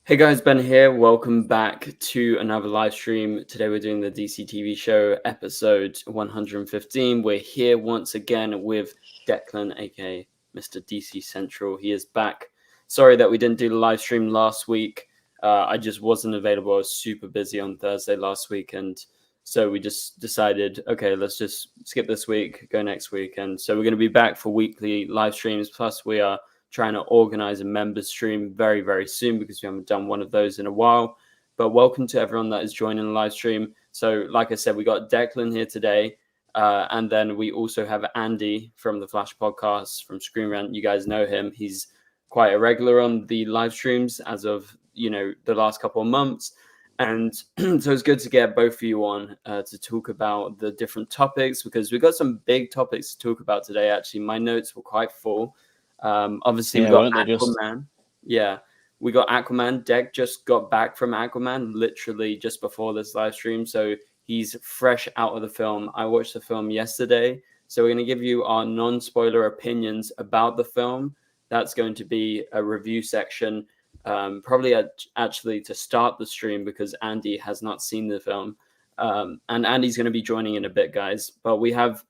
Hey guys, Ben here. Welcome back to another live stream. Today we're doing the DCTV show episode 115. We're here once again with Declan, aka Mr. DC Central. He is back. Sorry that we didn't do the live stream last week. I just wasn't available. I was super busy on Thursday last week, and so we just decided, okay, let's just skip this week, go next week. And so we're going to be back for weekly live streams. Plus, we are trying to organize a members stream very, very soon because we haven't done one of those in a while. But welcome to everyone that is joining the live stream. So like I said, we got Declan here today. And then we also have Andy from the Flash podcast from Screen Rant. You guys know him. He's quite a regular on the live streams as of, the last couple of months. And so it's good to get both of you on to talk about the different topics because we've got some big topics to talk about today. Actually, my notes were quite full. Obviously we got Aquaman. Yeah, we got Aquaman. Deck just got back from Aquaman literally just before this live stream, so he's fresh out of the film. I watched the film yesterday, so we're going to give you our non-spoiler opinions about the film. That's going to be a review section, probably actually to start the stream because Andy has not seen the film, and Andy's going to be joining in a bit, guys. But we have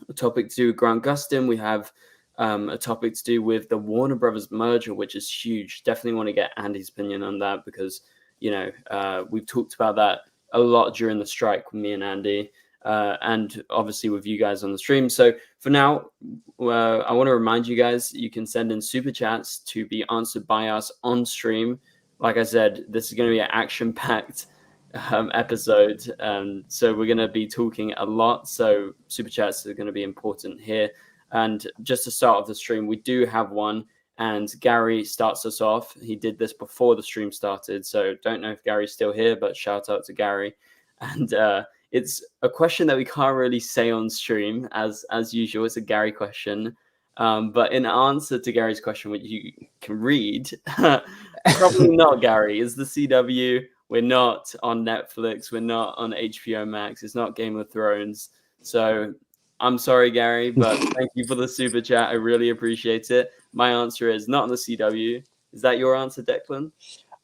a topic to do with Gustin. We have a topic to do with the Warner Brothers merger, which is huge. Definitely want to get Andy's opinion on that because, we've talked about that a lot during the strike with me and Andy, and obviously with you guys on the stream. So for now, I want to remind you guys, you can send in super chats to be answered by us on stream. Like I said, this is going to be an action-packed episode. So we're going to be talking a lot. So super chats are going to be important here. And just to start off the stream, we do have one, and Gary starts us off. He did this before the stream started, so don't know if Gary's still here, but shout out to Gary. And it's a question that we can't really say on stream, as usual. It's a Gary question. But in answer to Gary's question, which you can read, probably not Gary, is the CW. We're not on Netflix. We're not on HBO Max. It's not Game of Thrones. So I'm sorry, Gary, but thank you for the super chat. I really appreciate it. My answer is not on the CW. Is that your answer, Declan?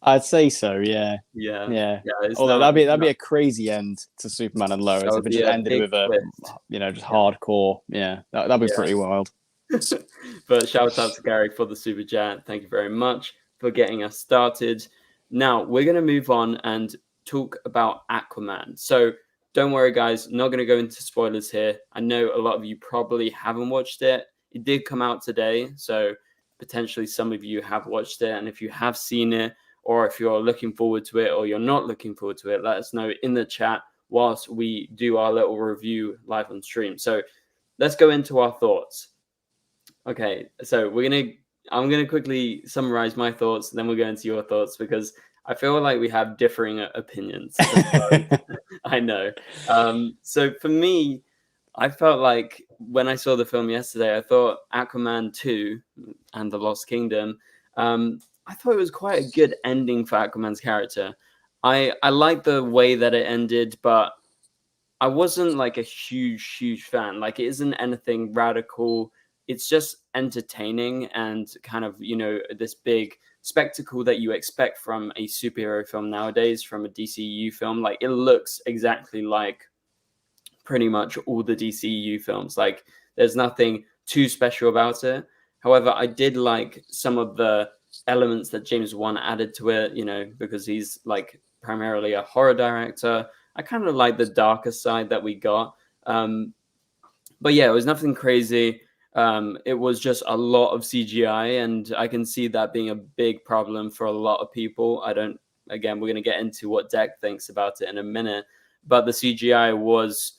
I'd say so, yeah. Yeah. Although that'd be a crazy end to Superman and Lois if it just ended with a just hardcore. Yeah, that'd be pretty wild. But shout out to Gary for the super chat. Thank you very much for getting us started. Now we're gonna move on and talk about Aquaman. So don't worry, guys. Not going to go into spoilers here. I know a lot of you probably haven't watched it. It did come out today, so potentially some of you have watched it. And if you have seen it, or if you're looking forward to it, or you're not looking forward to it, let us know in the chat whilst we do our little review live on stream. So let's go into our thoughts. Okay, so I'm gonna quickly summarize my thoughts, then we'll go into your thoughts because I feel like we have differing opinions. I know. So for me, I felt like when I saw the film yesterday, I thought Aquaman 2 and the Lost Kingdom, I thought it was quite a good ending for Aquaman's character. I like the way that it ended, but I wasn't like a huge fan. Like it isn't anything radical. It's just entertaining and kind of, this big spectacle that you expect from a superhero film nowadays, from a DCEU film. Like it looks exactly like pretty much all the DCEU films. Like there's nothing too special about it. However, I did like some of the elements that James Wan added to it, because he's like primarily a horror director. I kind of like the darker side that we got. But yeah, it was nothing crazy. It was just a lot of CGI, and I can see that being a big problem for a lot of people. Again, we're going to get into what Deck thinks about it in a minute, but the CGI was,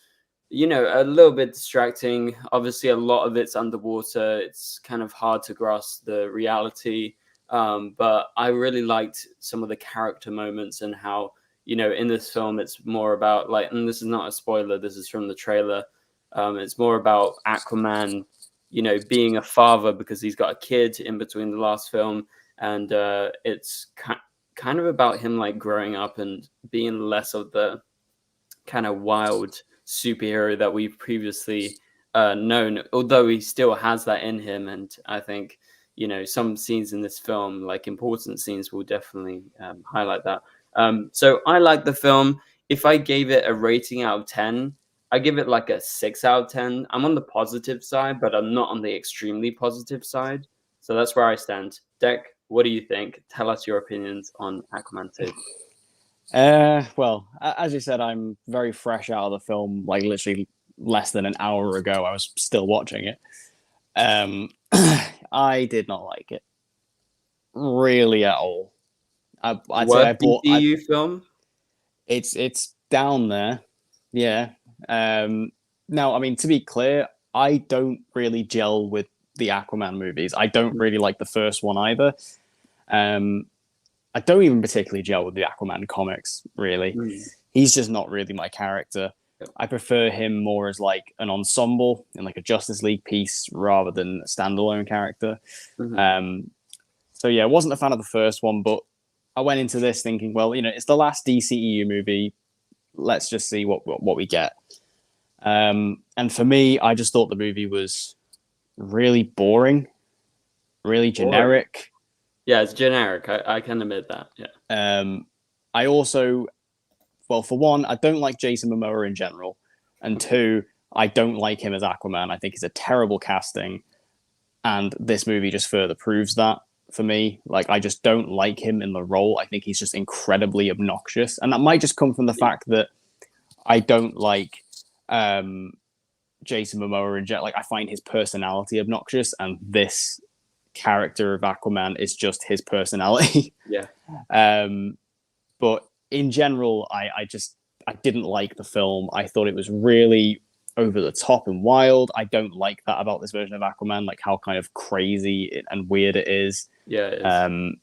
a little bit distracting. Obviously, a lot of it's underwater. It's kind of hard to grasp the reality. But I really liked some of the character moments and how, in this film, it's more about and this is not a spoiler, this is from the trailer. It's more about Aquaman, being a father because he's got a kid in between the last film. And it's kind of about him like growing up and being less of the kind of wild superhero that we've previously known, although he still has that in him. And I think, you know, some scenes in this film, like important scenes, will definitely highlight that. So I like the film. If I gave it a rating out of 10, I give it like a 6 out of 10. I'm on the positive side, but I'm not on the extremely positive side. So that's where I stand. Deck, what do you think? Tell us your opinions on Aquaman 2. Well, as you said, I'm very fresh out of the film, like literally less than an hour ago. I was still watching it. I did not like it. Really at all. I'd say I bought DCEU film? It's down there. Yeah. Now, I mean, to be clear, I don't really gel with the Aquaman movies. I don't really like the first one either. I don't even particularly gel with the Aquaman comics, really. He's just not really my character. I prefer him more as like an ensemble in like a Justice League piece rather than a standalone character. So yeah, I wasn't a fan of the first one, but I went into this thinking, well, you know, it's the last DCEU movie. Let's just see what we get. And for me, I just thought the movie was really boring, really generic. Yeah, it's generic. I can admit that. Yeah. I also, well, for one, I don't like Jason Momoa in general, and two, I don't like him as Aquaman. I think he's a terrible casting, and this movie just further proves that for me. Like, I just don't like him in the role. I think he's just incredibly obnoxious, and that might just come from the fact that I don't like Jason Momoa in general. Like, I find his personality obnoxious, and this character of Aquaman is just his personality. Yeah. But in general, I didn't like the film. I thought it was really over the top and wild. I don't like that about this version of Aquaman, like how kind of crazy and weird it is. Yeah, it is.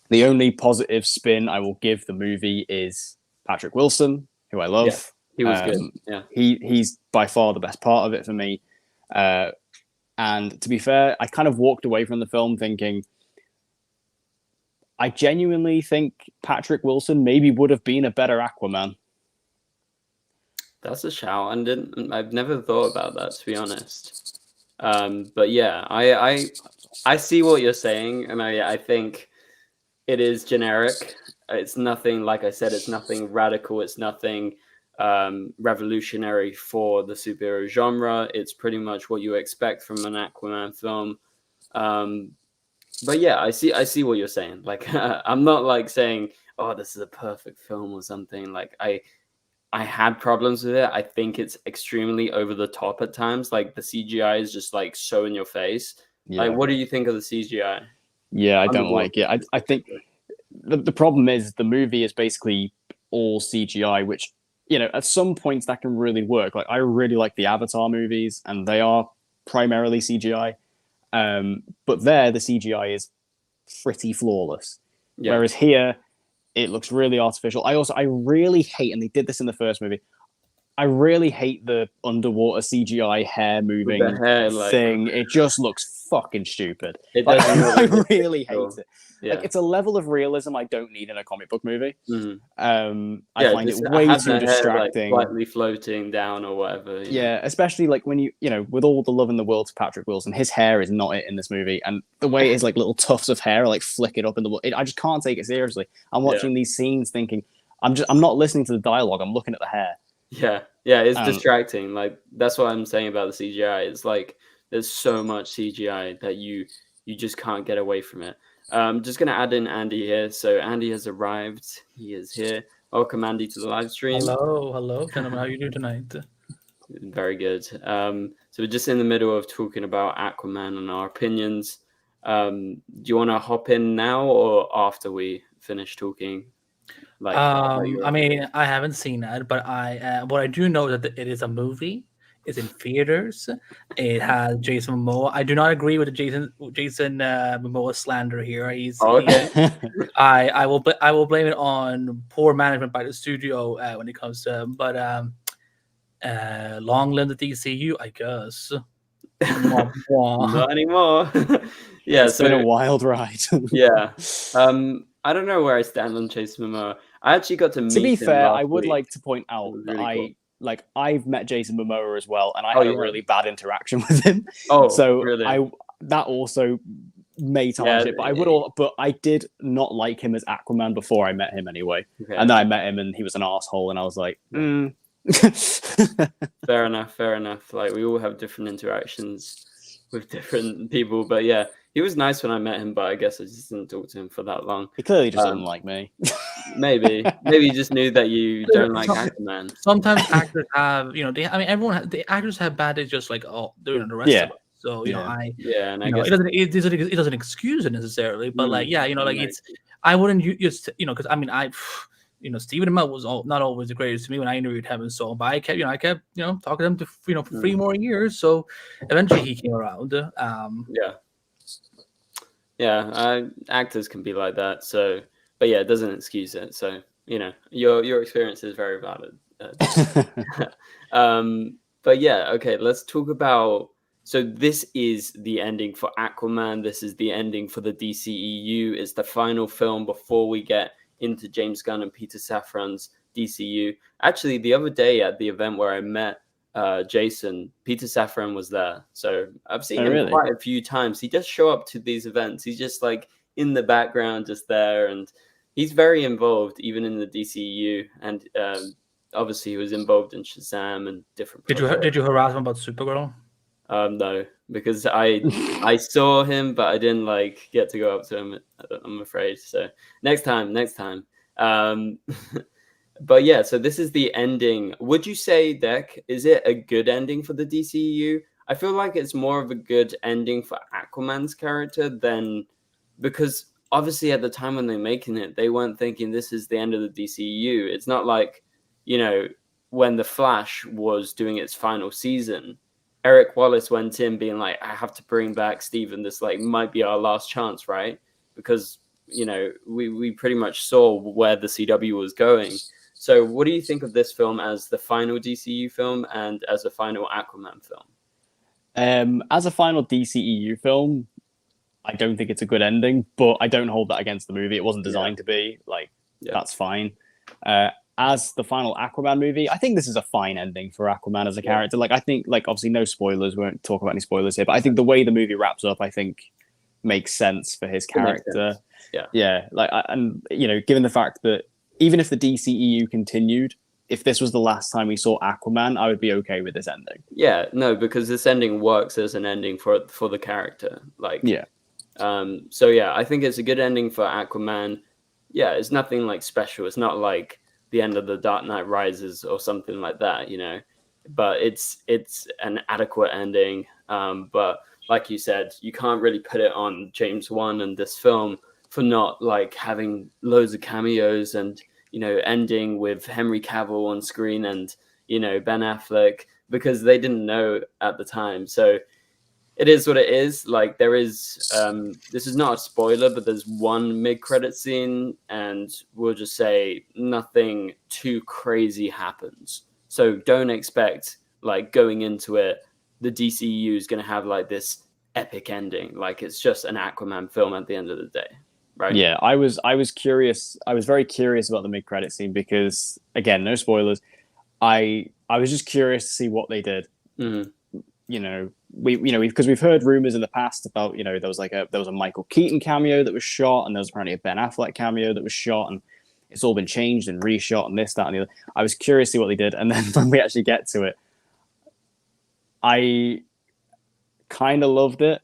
The only positive spin I will give the movie is Patrick Wilson, who I love. Yeah, he was good. Yeah. He's by far the best part of it for me. And to be fair, I kind of walked away from the film thinking, I genuinely think Patrick Wilson maybe would have been a better Aquaman. That's a shout. I've never thought about that, to be honest. But yeah, I see what you're saying, and I think it is generic. It's nothing, like I said, it's nothing radical. It's nothing revolutionary for the superhero genre. It's pretty much what you expect from an Aquaman film. But yeah, I see what you're saying. Like, I'm not like saying, oh, this is a perfect film or something. Like, I had problems with it. I think it's extremely over the top at times. Like, the CGI is just like so in your face. Yeah. Like, what do you think of the CGI? Yeah, I don't like it. I think the problem is the movie is basically all CGI, which, you know, at some points that can really work. Like, I really like the Avatar movies, and they are primarily CGI. But there, the CGI is pretty flawless. Yeah. Whereas here, it looks really artificial. I really hate, and they did this in the first movie, I really hate the underwater CGI hair moving thing. It just looks fucking stupid. I really hate it. Yeah. Like, it's a level of realism I don't need in a comic book movie. I find it way too distracting. Like, slightly floating down or whatever. Yeah, especially like when you know, with all the love in the world to Patrick Wilson, his hair is not it in this movie, and the way his like little tufts of hair are like flicking up in the I just can't take it seriously. I'm watching these scenes thinking, I'm not listening to the dialogue. I'm looking at the hair. Yeah, it's distracting. Like, that's what I'm saying about the CGI. It's like there's so much CGI that you just can't get away from it. Just gonna add in Andy here. So Andy has arrived. He is here. Welcome, Andy, to the live stream. Hello, gentlemen. How you doing tonight? Very good. So we're just in the middle of talking about Aquaman and our opinions. Do you want to hop in now or after we finish talking? Like, I mean, I haven't seen it, but what I do know is that it is a movie. It's in theaters. It has Jason Momoa. I do not agree with the Jason Momoa slander here. I will blame it on poor management by the studio when it comes to. But long live the DCU, I guess. Not anymore. Yeah, it's been a wild ride. Yeah. I don't know where I stand on Jason Momoa. I actually got to meet him. To be fair, I would like to point out that I've met Jason Momoa as well, and I had a really bad interaction with him. Oh, so really? That also may tarnish it, but I did not like him as Aquaman before I met him anyway. Okay. And then I met him and he was an asshole, and I was like, Fair enough. Like, we all have different interactions with different people, but yeah, he was nice when I met him, but I guess I just didn't talk to him for that long. He clearly just doesn't like me. Maybe he just knew that you don't like Aquaman. Sometimes actors have, the actors have bad days just like the rest of us. So and I guess it doesn't excuse it necessarily, but I wouldn't use because Stephen Amell was not always the greatest to me when I interviewed him and so on, but I kept talking to him for 3 more years, so eventually he came around. Actors can be like that, so but yeah, it doesn't excuse it. So your experience is very valid. But yeah, okay, let's talk about. So this is the ending for Aquaman. This is the ending for the DCEU. It's the final film before we get into James Gunn and Peter Safran's DCEU. Actually, the other day at the event where I met Jason, Peter Safran was there. So I've seen him quite a few times. He does show up to these events. He's just like in the background, just there. And he's very involved, even in the DCEU. And obviously he was involved in Shazam and different projects. Did you harass him about Supergirl? No, because I saw him, but I didn't get to go up to him, I'm afraid. So next time. But yeah, so this is the ending. Would you say, Dec, is it a good ending for the DCEU? I feel like it's more of a good ending for Aquaman's character than, because obviously at the time when they're making it, they weren't thinking this is the end of the DCEU. It's not like, when The Flash was doing its final season, Eric Wallace went in being like, I have to bring back Steven. This might be our last chance, right? Because, we pretty much saw where the CW was going. So what do you think of this film as the final DCEU film and as a final Aquaman film? As a final DCEU film, I don't think it's a good ending, but I don't hold that against the movie. It wasn't designed to be. That's fine. As the final Aquaman movie, I think this is a fine ending for Aquaman as a character. I think, obviously no spoilers. We won't talk about any spoilers here, but I think the way the movie wraps up, I think makes sense for his character. Yeah. Given the fact that even if the DCEU continued, if this was the last time we saw Aquaman, I would be okay with this ending. Yeah, no, because this ending works as an ending for the character. So yeah, I think it's a good ending for Aquaman. Yeah, it's nothing special. It's not like the end of The Dark Knight Rises or something like that, but it's an adequate ending. But like you said, you can't really put it on James Wan and this film for not having loads of cameos and ending with Henry Cavill on screen and Ben Affleck, because they didn't know at the time. So it is what it is. There is this is not a spoiler, but there's one mid-credit scene, and we'll just say nothing too crazy happens. So don't expect going into it, the DCU is going to have this epic ending. It's just an Aquaman film at the end of the day, right? Yeah, I was curious. I was very curious about the mid-credit scene because, again, no spoilers. I was just curious to see what they did. Mm-hmm. Because we've heard rumors in the past about, there was a Michael Keaton cameo that was shot, and there was apparently a Ben Affleck cameo that was shot, and it's all been changed and reshot and this, that, and the other. I was curious to see what they did, and then when we actually get to it, I kind of loved it.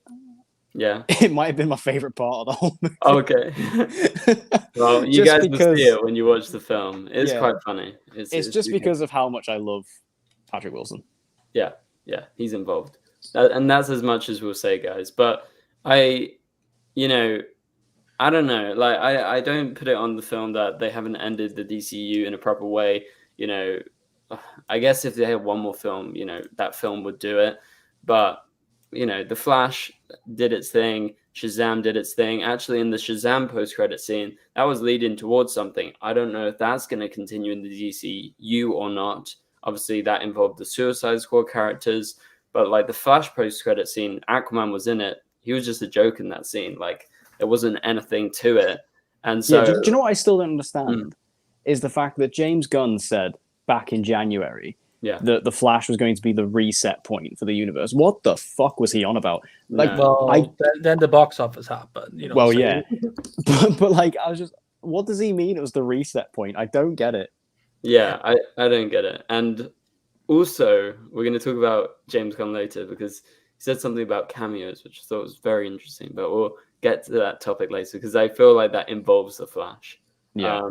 Yeah, it might have been my favorite part of the whole movie. Okay. Well, you guys will see it when you watch the film. It's quite funny. It's just because of how much I love Patrick Wilson. Yeah, he's involved. And that's as much as we'll say, guys. But I don't know. I don't put it on the film that they haven't ended the DCU in a proper way. I guess if they had one more film, that film would do it. But, The Flash did its thing. Shazam did its thing. Actually, in the Shazam post-credit scene, that was leading towards something. I don't know if that's going to continue in the DCU or not. Obviously, that involved the Suicide Squad characters. But the Flash post-credit scene, Aquaman was in it. He was just a joke in that scene. There wasn't anything to it. And so, do you know what I still don't understand? Is the fact that James Gunn said back in January Yeah. The Flash was going to be the reset point for the universe. What the fuck was he on about? Like, well, then the box office happened. You know. Well, so. yeah, but like, I was just, what does he mean? It was the reset point. I don't get it. Yeah, I don't get it. And also, we're going to talk about James Gunn later because he said something about cameos, which I thought was very interesting. But we'll get to that topic later because I feel like that involves the Flash. Yeah.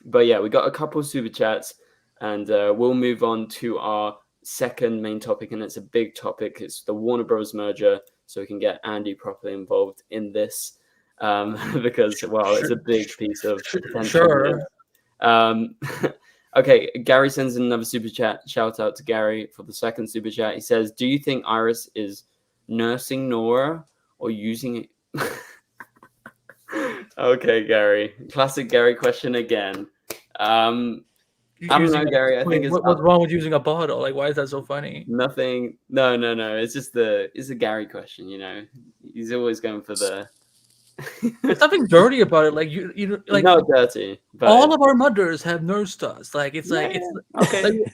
But yeah, we got a couple of super chats, and we'll move on to our second main topic, and it's a big topic. It's the Warner Bros. Merger, so we can get Andy properly involved in this because, well, it's a big piece of potential. Okay, Gary sends in another super chat. Shout out to Gary for the second super chat. He says, "Do you think Iris is nursing Nora or using it?" Okay, Gary. Classic Gary question again. I don't know, Gary. I think it's what's wrong with using a bottle? Like, why is that so funny? nothing. No. It's just it's a Gary question. You know, he's always going for the. There's nothing dirty about it. Like you like not dirty. But all of our mothers have nursed us. Like it's like it's okay.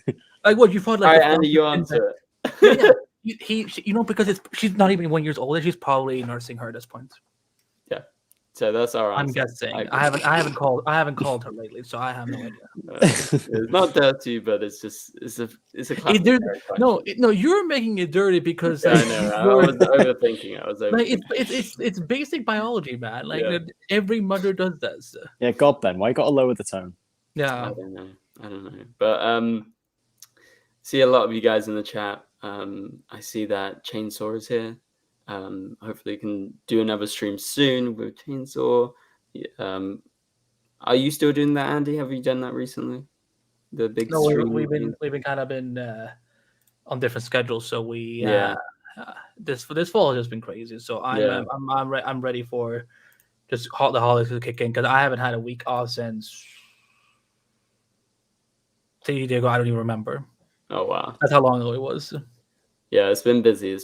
Like what you thought. Like all right, Andy, you answer it. Yeah, because she's not even 1 year older. She's probably nursing her at this point. Yeah. So that's our answer. I'm guessing. I haven't called her lately, so I have no idea. It's not dirty, but it's a classic. No, you're making it dirty because I know. I was overthinking. Like it's basic biology, man. Like every mother does this. Yeah, God, Ben, why you got to lower the tone? Yeah, I don't know. But see a lot of you guys in the chat. I see that Chainsaw is here. Hopefully, we can do another stream soon with Chainsaw. Are you still doing that, Andy? Have you done that recently? The big stream. We've been kind of been on different schedules, so we this fall has just been crazy. So I'm ready for just the holidays to kick in because I haven't had a week off since 3 days ago. I don't even remember. Oh wow, that's how long ago it was. Yeah, it's been busy.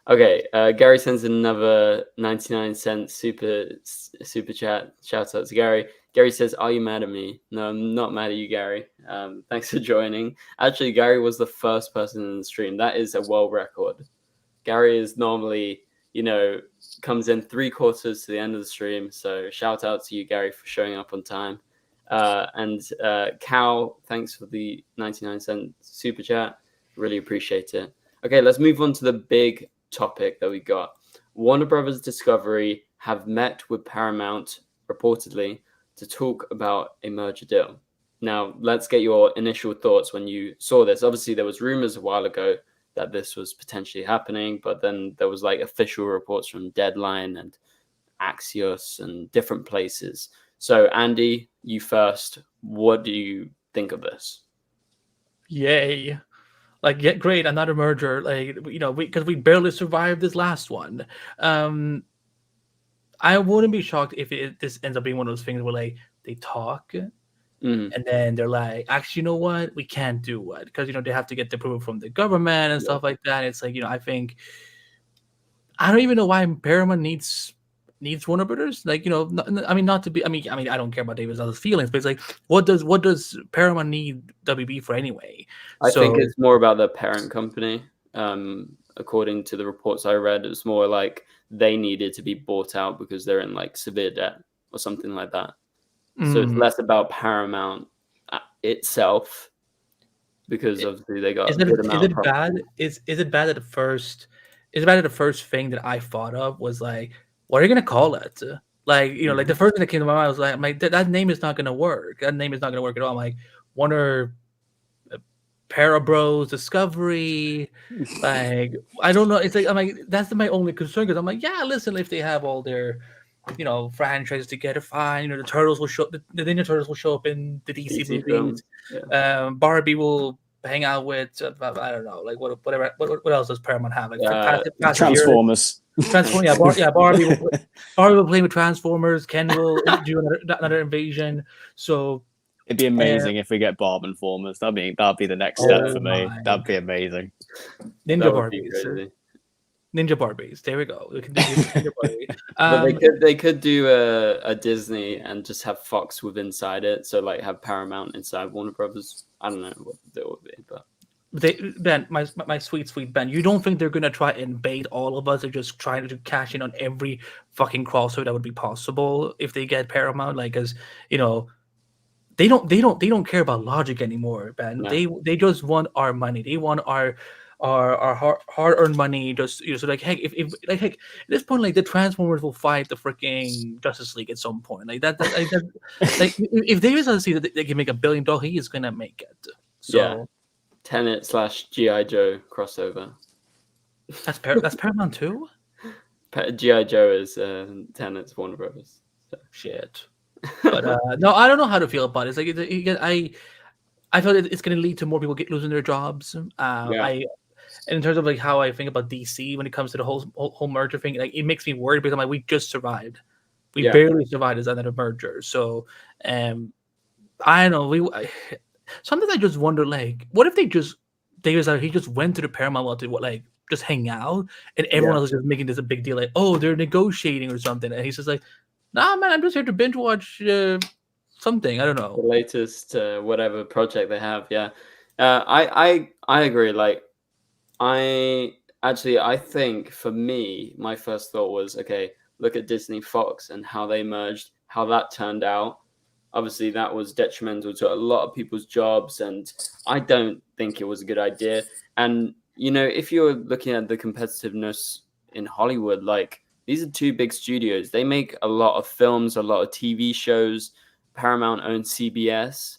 Okay, Gary sends in another 99-cent super chat. Shout out to Gary. Gary says, "Are you mad at me?" No, I'm not mad at you, Gary. Thanks for joining. Actually, Gary was the first person in the stream. That is a world record. Gary is normally, comes in 3/4 to the end of the stream. So shout out to you, Gary, for showing up on time. And Cal, thanks for the 99-cent super chat. Really appreciate it. Okay, let's move on to the big topic that we got. Warner Brothers Discovery have met with Paramount, reportedly, to talk about a merger deal. Now, let's get your initial thoughts when you saw this. Obviously, there was rumors a while ago that this was potentially happening, but then there was official reports from Deadline and Axios and different places. So, Andy, you first. What do you think of this? Yay. Great, another merger. Because we barely survived this last one. I wouldn't be shocked if this ends up being one of those things where they talk and then they're like, actually, you know what? We can't do it because they have to get the approval from the government and stuff like that. It's I think I don't even know why Paramount needs Warner Brothers. I don't care about David's other feelings, but it's what does Paramount need WB for anyway? I think it's more about the parent company. According to the reports I read, it was more like they needed to be bought out because they're in severe debt or something like that. So it's less about Paramount itself because obviously they got. Is it bad? Is it bad that the first? Is it bad that the first thing that I thought of was what are you gonna call it? The first thing that came to my mind was that name is not gonna work. That name is not gonna work at all. I'm Warner Parabros Discovery. I don't know. It's that's my only concern because listen, if they have all their franchises together, fine. The Turtles will show. The Ninja Turtles will show up in the DC movies. Yeah. Barbie will hang out with. I don't know. What else does Paramount have? Transformers. Transformers. Barbie will play with Transformers. Ken will do another invasion. So it'd be amazing if we get Barb and Formers. That'd be the next step for me. That'd be amazing. Ninja Barbies. Ninja Barbies. There we go. We can do Ninja Barbie. But they could do a Disney and just have Fox with inside it. So like have Paramount inside Warner Brothers. I don't know what the deal would be, but Ben, my sweet Ben, you don't think they're gonna try and bait all of us? They're just trying to cash in on every fucking crossover that would be possible if they get Paramount, like, as you know, they don't care about logic anymore, Ben. No. They just want our money. They want our hard earned money. Just so like, heck, if like, heck, at this point, like, the Transformers will fight the freaking Justice League at some point. Like that like if they just see that they can make $1 billion, he is gonna make it. So. Yeah. Tenet / G.I. Joe crossover. That's Paramount too? G.I. Joe is Tenet's Warner Brothers. So. Shit. But no, I don't know how to feel about it. It's like I feel that it's going to lead to more people losing their jobs. In terms of like how I think about DC when it comes to the whole merger thing, like, it makes me worried because I'm like, we just survived. We barely survived as another merger. So I don't know. Sometimes I just wonder, like, what if he just went to the Paramount lot to like just hang out, and everyone else is just making this a big deal, like, oh, they're negotiating or something, and he's just like, nah, man, I'm just here to binge watch something. I don't know, the latest whatever project they have. Yeah, I agree. Like, I think for me, my first thought was, okay, look at Disney Fox and how they merged, how that turned out. Obviously, that was detrimental to a lot of people's jobs, and I don't think it was a good idea. And, you know, if you're looking at the competitiveness in Hollywood, like, these are two big studios. They make a lot of films, a lot of TV shows. Paramount owns CBS.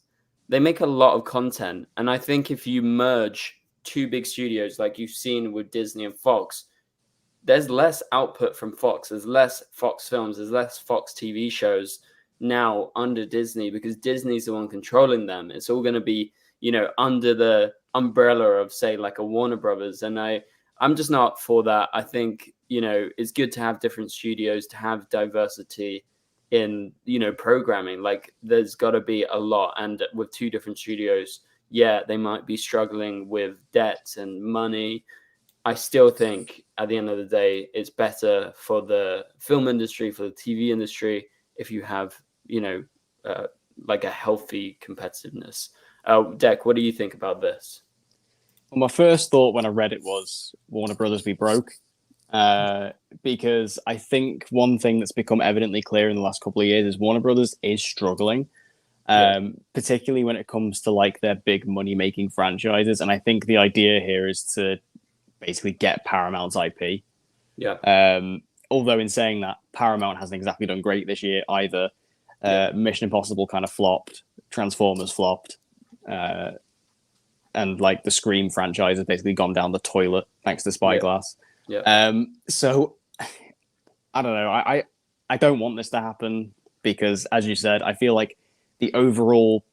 They make a lot of content. And I think if you merge two big studios, like you've seen with Disney and Fox, there's less output from Fox. There's less Fox films. There's less Fox TV shows now under Disney, because Disney's the one controlling them. It's all going to be, you know, under the umbrella of, say, like a Warner Brothers. And I'm just not for that. I think, you know, it's good to have different studios, to have diversity in, you know, programming. Like, there's got to be a lot. And with two different studios, yeah, they might be struggling with debt and money. I still think at the end of the day, it's better for the film industry, for the TV industry, if you have, you know, like a healthy competitiveness. Dec, what do you think about this? Well, my first thought when I read it was Warner Brothers be broke, because I think one thing that's become evidently clear in the last couple of years is Warner Brothers is struggling, particularly when it comes to like their big money-making franchises. And I think the idea here is to basically get Paramount's IP. Yeah. Although in saying that, Paramount hasn't exactly done great this year either. Mission Impossible kind of flopped, Transformers flopped, and like the Scream franchise has basically gone down the toilet thanks to Spyglass. So I don't know. I don't want this to happen because, as you said, I feel like the overall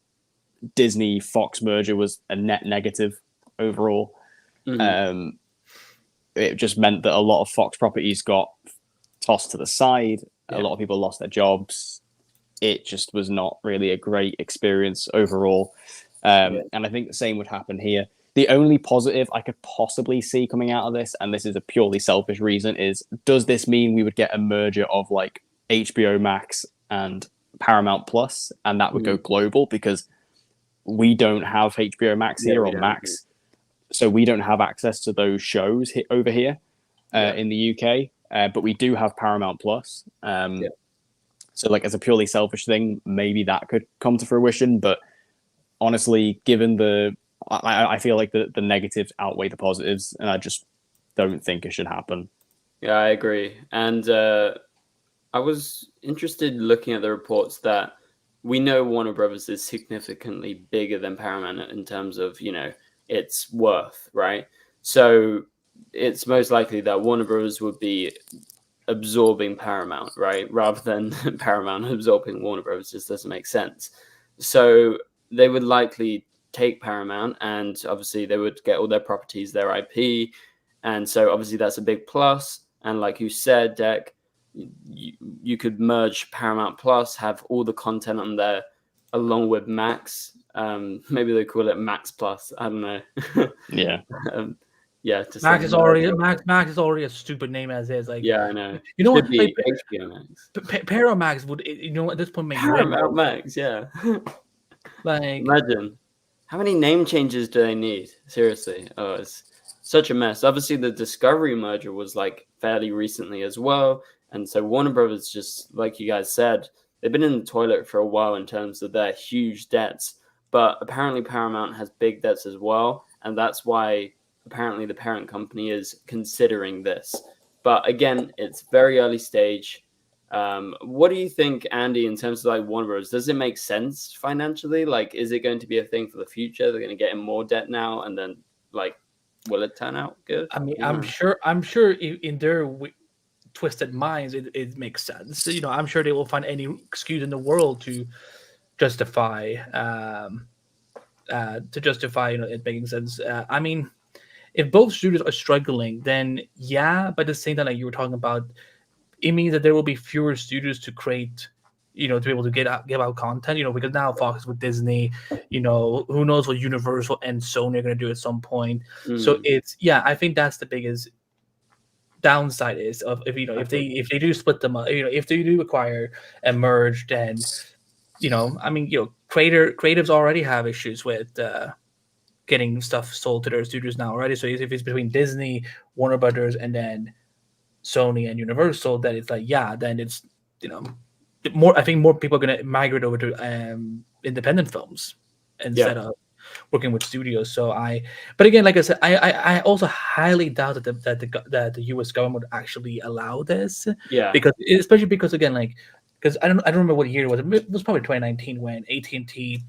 Disney Fox merger was a net negative overall. Mm-hmm. It just meant that a lot of Fox properties got tossed to the side. A lot of people lost their jobs. It just was not really a great experience overall. And I think the same would happen here. The only positive I could possibly see coming out of this, and this is a purely selfish reason, is does this mean we would get a merger of like HBO Max and Paramount Plus, and that would go global? Because we don't have HBO Max here or Max, so we don't have access to those shows over here in the UK, but we do have Paramount Plus. So like as a purely selfish thing, maybe that could come to fruition. But honestly, given I feel like the negatives outweigh the positives, and I just don't think it should happen. Yeah, I agree. And I was interested looking at the reports that we know Warner Brothers is significantly bigger than Paramount in terms of, you know, its worth, right? So it's most likely that Warner Brothers would be absorbing Paramount, right? Rather than Paramount absorbing Warner Brothers. Just doesn't make sense. So they would likely take Paramount, and obviously they would get all their properties, their IP. And so obviously that's a big plus. And like you said, Dec, you could merge Paramount Plus, have all the content on there along with Max. Maybe they call it Max Plus. I don't know. Yeah, to Max say is already Murdoch. Max is already a stupid name as is. Like, Yeah, I know. you know what? Should be Like, HBO Max. Paramax would, you know, at this point make way Paramount more. Max, yeah. Like, Imagine. How many name changes do they need? Seriously. Oh, it's such a mess. Obviously, the Discovery merger was like fairly recently as well. And so Warner Brothers, just like you guys said, they've been in the toilet for a while in terms of their huge debts. But apparently, Paramount has big debts as well. And that's why apparently the parent company is considering this. But again, it's very early stage. What do you think, Andy, in terms of like Warner Bros? Does it make sense financially? Like, is it going to be a thing for the future? They're going to get in more debt now, and then like, will it turn out good? I mean, Yeah. I'm sure in their twisted minds, it makes sense. You know, I'm sure they will find any excuse in the world to justify, you know, it making sense. I mean, if both studios are struggling, then yeah, but at the same time, like you were talking about, it means that there will be fewer studios to create, you know, to be able to give out content, you know, because now Fox is with Disney, you know, who knows what Universal and Sony are going to do at some point. So it's, yeah, I think that's the biggest downside is of, if, you know, if they do split them up, you know, if they do acquire and merge, then, you know, I mean, you know, creatives already have issues with getting stuff sold to their studios now already. So if it's between Disney, Warner Brothers, and then Sony and Universal, that it's like, yeah, then it's, you know, more. I think more people are going to migrate over to independent films instead of working with studios. So but again, like I said, I also highly doubt that the U.S. government would actually allow this. Yeah, because especially because again, like, because I don't remember what year it was. It was probably 2019 when AT&T,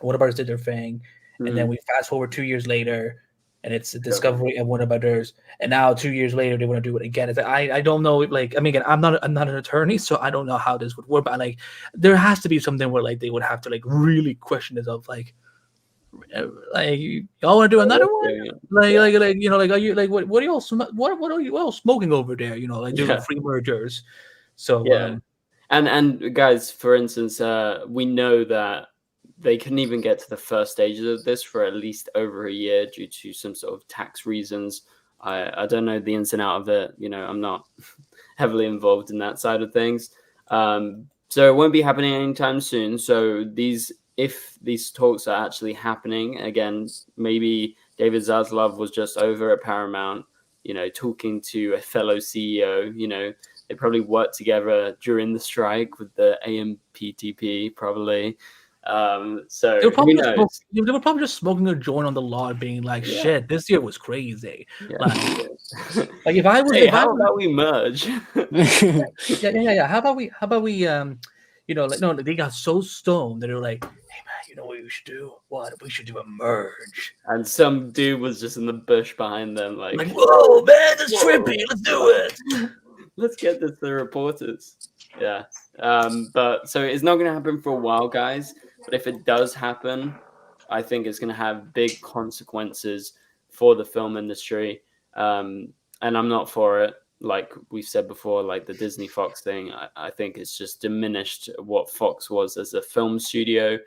Warner Brothers did their thing, and then we fast forward 2 years later, and it's Discovery and Warner Brothers, and now 2 years later they want to do it again. It's like, I don't know. Like, I mean, again, I'm not an attorney, so I don't know how this would work. But like, there has to be something where like they would have to like really question this of like y'all want to do another one? Like you know, like, are you like what are y'all what are you all smoking over there? You know, like doing free mergers. So and guys, for instance, we know that they couldn't even get to the first stages of this for at least over a year due to some sort of tax reasons. I don't know the ins and out of it. You know, I'm not heavily involved in that side of things. So it won't be happening anytime soon. So if these talks are actually happening, again, maybe David Zaslav was just over at Paramount, you know, talking to a fellow CEO. You know, they probably worked together during the strike with the AMPTP, probably. So they were probably just smoking a joint on the lawn, being like, "Shit, this year was crazy." Like if I was, how about we merge? yeah. How about we you know, like, no, they got so stoned that they were like, "Hey man, you know what we should do? What we should do a merge." And some dude was just in the bush behind them, like, "Whoa, man, that's trippy. Let's do it. Let's get this to the reporters." Yeah. But so it's not going to happen for a while, guys. But if it does happen, I think it's going to have big consequences for the film industry. And I'm not for it. Like we've said before, like the Disney Fox thing, I think it's just diminished what Fox was as a film studio.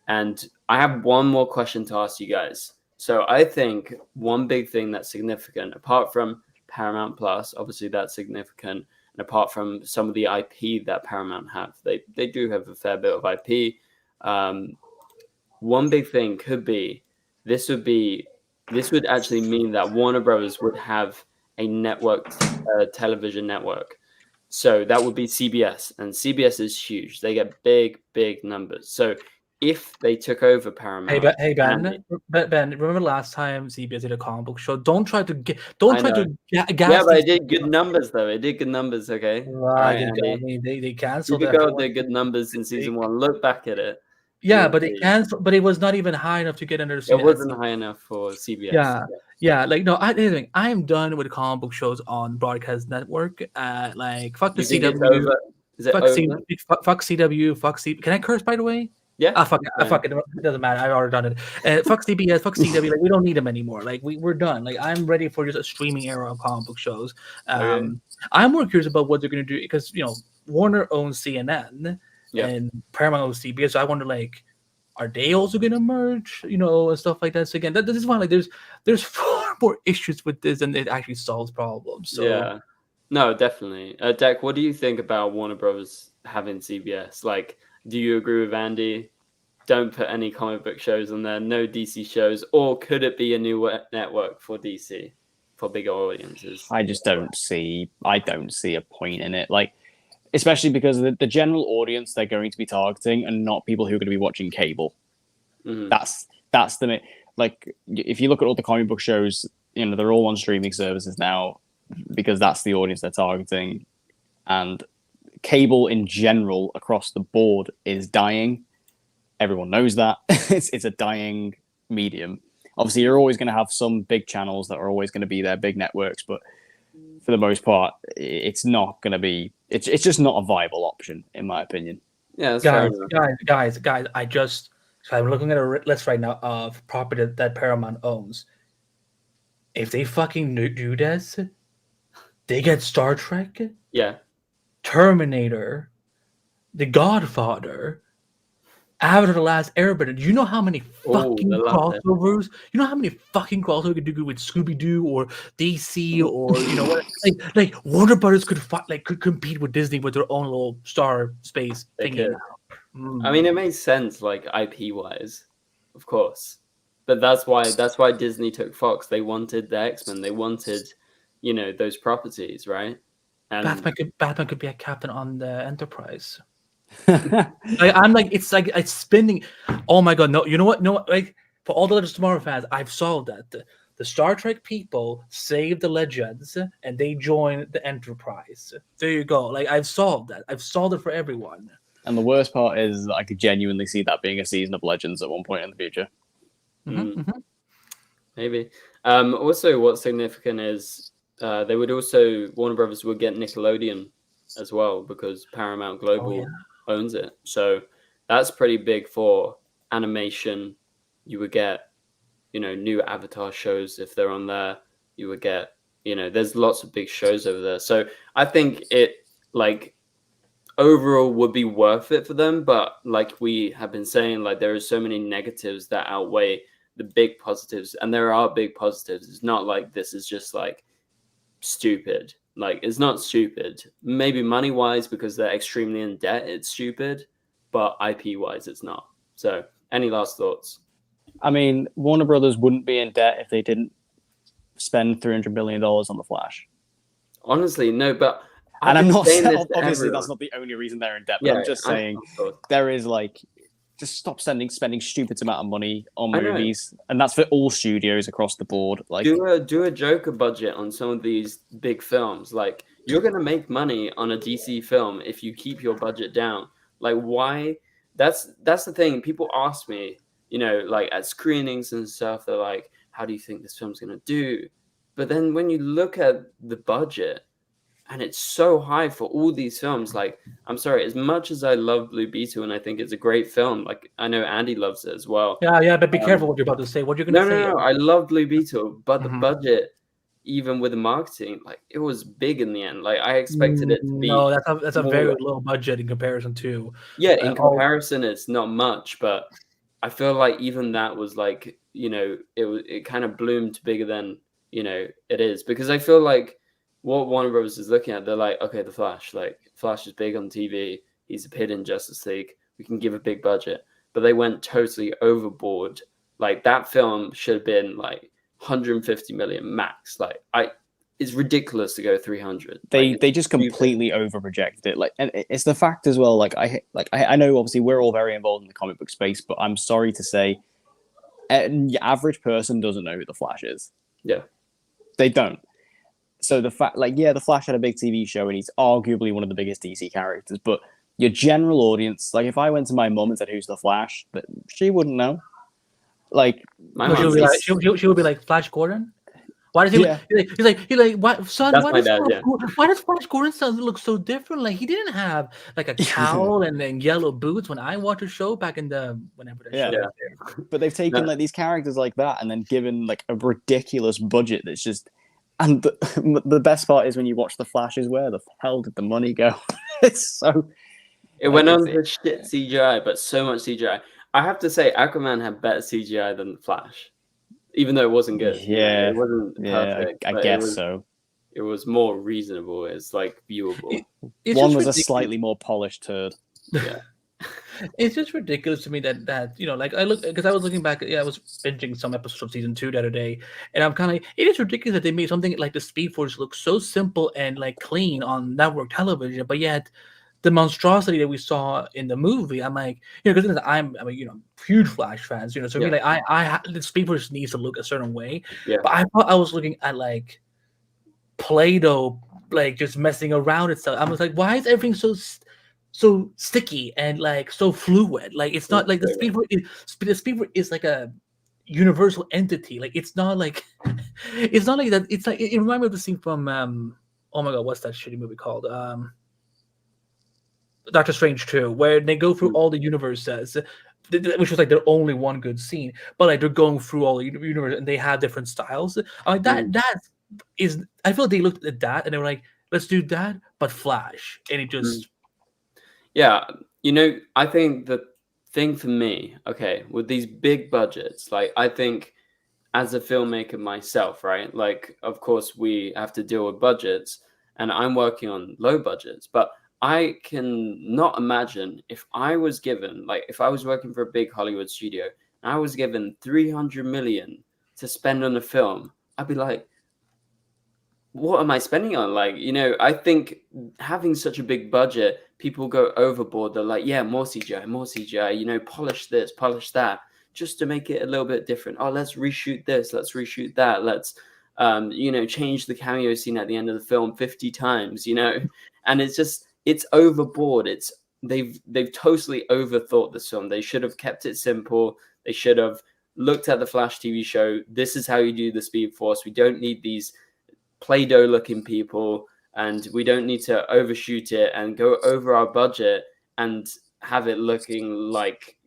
And I have one more question to ask you guys. So I think one big thing that's significant, apart from Paramount Plus, obviously that's significant, and apart from some of the IP that Paramount have, they do have a fair bit of IP. One big thing could be this would actually mean that Warner Brothers would have a network, television network. So that would be CBS, and CBS is huge. They get big numbers. So if they took over Paramount, Hey Ben, remember last time CBS did a comic book show? Don't try to gas. Yeah, but it did good numbers though. It did good numbers. Okay, they canceled. Supergirl did good numbers in season 1. Look back at it. Yeah, but they canceled. But it was not even high enough to get under. It wasn't high enough for CBS. Yeah. Like no, I am done with comic book shows on broadcast network. Like fuck the CW. Fuck CW. Fuck C. Can I curse, by the way? Yeah. Fuck it. It doesn't matter. I've already done it. Fuck CBS. Fuck CW. Like we don't need them anymore. Like we're done. Like I'm ready for just a streaming era of comic book shows. I'm more curious about what they're gonna do because you know Warner owns CNN. And Paramount owns CBS. So I wonder, like, are they also gonna merge? You know, and stuff like that. So again, this is why, like, there's far more issues with this than it actually solves problems. So yeah, no, definitely. Deck, what do you think about Warner Brothers having CBS? Like, do you agree with Andy? Don't put any comic book shows on there, no DC shows, or could it be a new network for DC for bigger audiences? I don't see a point in it. Like, especially because the general audience they're going to be targeting and not people who are going to be watching cable. Mm-hmm. That's the like. If you look at all the comic book shows, you know, they're all on streaming services now because that's the audience they're targeting, and cable in general across the board is dying. Everyone knows that. It's a dying medium. Obviously, you're always going to have some big channels that are always going to be there, big networks, but for the most part, it's not going to be. It's just not a viable option, in my opinion. Yeah, that's guys. I'm looking at a list right now of property that Paramount owns. If they fucking do this, they get Star Trek, yeah, Terminator, The Godfather, Avatar: The Last Airbender. Do you know how many fucking crossovers? You know how many fucking crossovers you could do with Scooby Doo or DC or you know what? Like Warner Brothers could compete with Disney with their own little star space thingy. I mean, it makes sense, like IP wise, of course, but that's why Disney took Fox. They wanted the X-Men. They wanted, you know, those properties, right? And Batman could be a captain on the Enterprise. It's spinning. Oh my god, no! You know what? No, like for all the Legends of Tomorrow fans, I've solved that. The Star Trek people save the Legends and they join the Enterprise. There you go. Like I've solved that. I've solved it for everyone. And the worst part is I could genuinely see that being a season of Legends at one point in the future. Maybe. Also, what's significant is they would also Warner Brothers would get Nickelodeon as well because Paramount Global owns it. So that's pretty big for animation. You would get, you know, new Avatar shows if they're on there. You would get, you know, there's lots of big shows over there. So I think it like overall would be worth it for them. But like we have been saying, like there are so many negatives that outweigh the big positives, and there are big positives. It's not like this is just like stupid. Like it's not stupid. Maybe money wise because they're extremely in debt, it's stupid, but IP wise, it's not. So, any last thoughts? I mean, Warner Brothers wouldn't be in debt if they didn't spend $300 million on the Flash. Honestly, no, but and I'm not saying obviously that's not the only reason they're in debt. But I'm just saying there is like just stop spending stupid amount of money on movies, and that's for all studios across the board. Like do a Joker budget on some of these big films. Like you're gonna make money on a DC film if you keep your budget down. Like why? That's the thing. People ask me, you know, like at screenings and stuff, they're like, "How do you think this film's gonna do?" But then when you look at the budget. And it's so high for all these films. Like, I'm sorry, as much as I love Blue Beetle and I think it's a great film, like I know Andy loves it as well. Yeah, but be careful what you're about to say. What you're going to say? No, I love Blue Beetle, but the budget, even with the marketing, like it was big in the end. Like I expected it to be. No, that's a very low budget in comparison to. Yeah, in comparison, it's not much, but I feel like even that was like, you know, it kind of bloomed bigger than, you know, it is, because I feel like what Warner Brothers is looking at, they're like, okay, the Flash is big on TV. He's appeared in Justice League. We can give a big budget, but they went totally overboard. Like that film should have been like 150 million max. Like it's ridiculous to go 300. They just completely over projected it. Like, and it's the fact as well. Like I know obviously we're all very involved in the comic book space, but I'm sorry to say, the average person doesn't know who the Flash is. Yeah, they don't. So the fact, like, yeah, the Flash had a big TV show and he's arguably one of the biggest DC characters, but your general audience, like if I went to my mum and said, "Who's the Flash?" But she wouldn't know. Like, she would be like, Flash Gordon? Why does he he's like, what, son, why does Flash Gordon look so different? Like he didn't have like a cowl and then yellow boots when I watched a show back in the whenever the show was there. But they've taken like these characters like that and then given like a ridiculous budget that's just. And the best part is when you watch the Flashes, where the hell did the money go? It's so. It went on to shit CGI, but so much CGI. I have to say, Aquaman had better CGI than the Flash. even though it wasn't good. Yeah, it wasn't perfect. I but guess so. It was more reasonable. It's like viewable. It's One just was a ridiculous. slightly more polished turd. Yeah. It's just ridiculous to me that like I look, because I was looking back. I was binging some episodes of season 2 the other day, and I'm kind of it is ridiculous that they made something like the Speed Force look so simple and like clean on network television, but yet the monstrosity that we saw in the movie, I'm like, because I'm huge Flash fans, so for me, like the Speed Force needs to look a certain way. Yeah. But I thought I was looking at like Play-Doh, like just messing around and stuff. I was like, why is everything so sticky and like so fluid? Like it's not like the Speed Force is like a universal entity. Like it's not like that. It's like it reminded me of the scene from oh my god, what's that shitty movie called? Doctor Strange 2, where they go through all the universes, which was like their only one good scene, but like they're going through all the universe and they have different styles. Like that is, I feel like they looked at that and they were like, let's do that, but Flash, and it just yeah. I think the thing for me, okay, with these big budgets, like I think as a filmmaker myself, right, like of course we have to deal with budgets, and I'm working on low budgets, but I can not imagine if I was given, like, if I was working for a big Hollywood studio and I was given 300 million to spend on a film, I'd be like, what am I spending on? Like, I think having such a big budget, people go overboard. They're like, yeah, more CGI, polish this, polish that, just to make it a little bit different. Oh, let's reshoot this, let's reshoot that, let's change the cameo scene at the end of the film 50 times, and it's overboard. They've totally overthought this film. They should have kept it simple. They should have looked at the Flash TV show. This is how you do the Speed Force. We don't need these Play-Doh looking people, and we don't need to overshoot it and go over our budget and have it looking like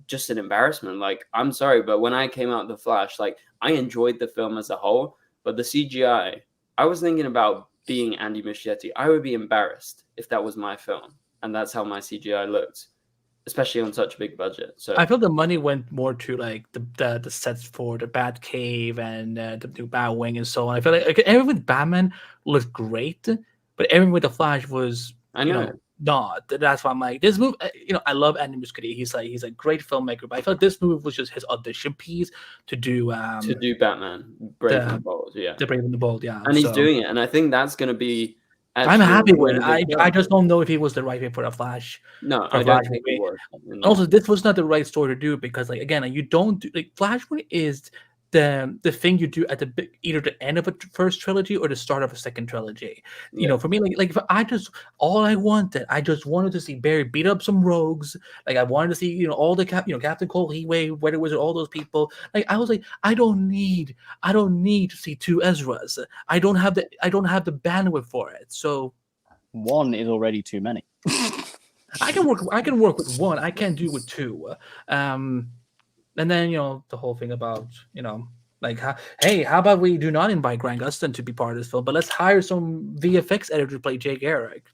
just an embarrassment. Like, I'm sorry, but when I came out of the Flash, like, I enjoyed the film as a whole, but the CGI, I was thinking about being Andy Muschietti. I would be embarrassed if that was my film, and that's how my CGI looked, especially on such a big budget. So I feel the money went more to like the sets for the Batcave and the new Batwing and so on. I feel like everything with Batman looked great, but everything with the Flash was not. That's why I'm like, this movie. I love Andy Muschietti. He's a great filmmaker, but I felt this movie was just his audition piece to do Batman, Brave and the Bold, the Brave and the Bold, yeah. And he's doing it, and I think that's going to be. I'm happy with it. I just don't know if he was the right fit for the Flash. No, I don't think he was. Also, this was not the right story to do because, like, again, you don't do like Flashpoint is the thing you do at either the end of a first trilogy or the start of a second trilogy. For me, like if I just wanted to see Barry beat up some rogues. Like I wanted to see all the Captain Cole, Heatwave, Weather Wizard, all those people. Like I was like, I don't need to see two Ezras. I don't have the bandwidth for it. So one is already too many. I can work with one. I can't do with two. And then the whole thing about like how about we do not invite Grant Gustin to be part of this film, but let's hire some VFX editor to play Jay Garrick.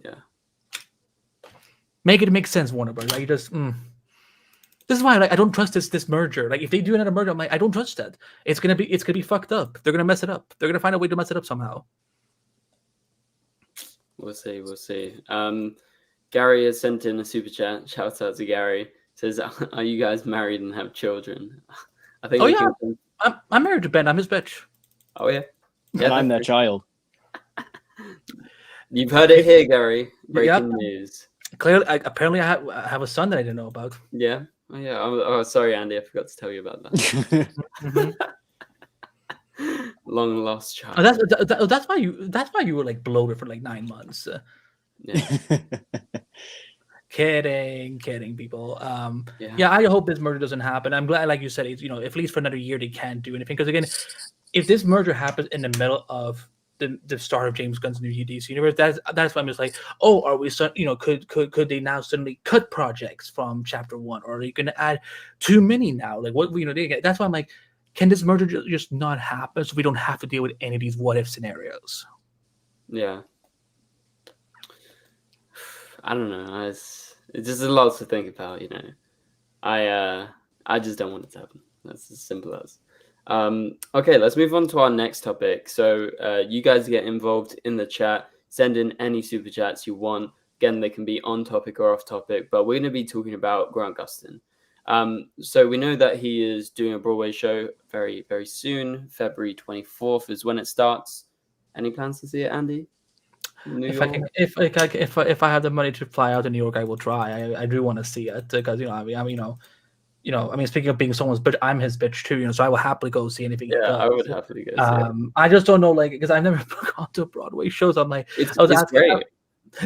Yeah, make it make sense, Warner Bros. Like you just this is why I don't trust this merger. Like if they do another merger, I'm like, I don't trust that. It's gonna be fucked up. They're gonna mess it up. They're gonna find a way to mess it up somehow. We'll see. Gary has sent in a super chat. Shout out to Gary. Says, are you guys married and have children? I think. Oh yeah, I'm married to Ben. I'm his bitch. Oh yeah, and I'm their child. You've heard it here, Gary. Breaking news. Clearly, apparently, I have a son that I didn't know about. Yeah. Oh yeah. Oh, sorry, Andy. I forgot to tell you about that. Long lost child. Oh, that's why you were like bloated for like 9 months. Yeah. Kidding, people. Yeah, I hope this merger doesn't happen. I'm glad, like you said, it's, at least for another year they can't do anything. Because again, if this merger happens in the middle of the start of James Gunn's new DC universe, that's why I'm just like, oh, are we could they now suddenly cut projects from Chapter 1, or are you going to add too many now? Like what that's why I'm like, can this merger just not happen so we don't have to deal with any of these what if scenarios? Yeah. I don't know. It's just a lot to think about, I just don't want it to happen. That's as simple as. Okay, let's move on to our next topic. So you guys get involved in the chat. Send in any super chats you want. Again, they can be on topic or off topic, but we're going to be talking about Grant Gustin. So we know that he is doing a Broadway show very, very soon. February 24th is when it starts. Any plans to see it, Andy? If I have the money to fly out to New York, I will try. I do want to see it because speaking of being someone's bitch, I'm his bitch too. So I will happily go see anything. Yeah, I would happily go see it. I just don't know, because I've never gone to Broadway shows. I'm like, it's great.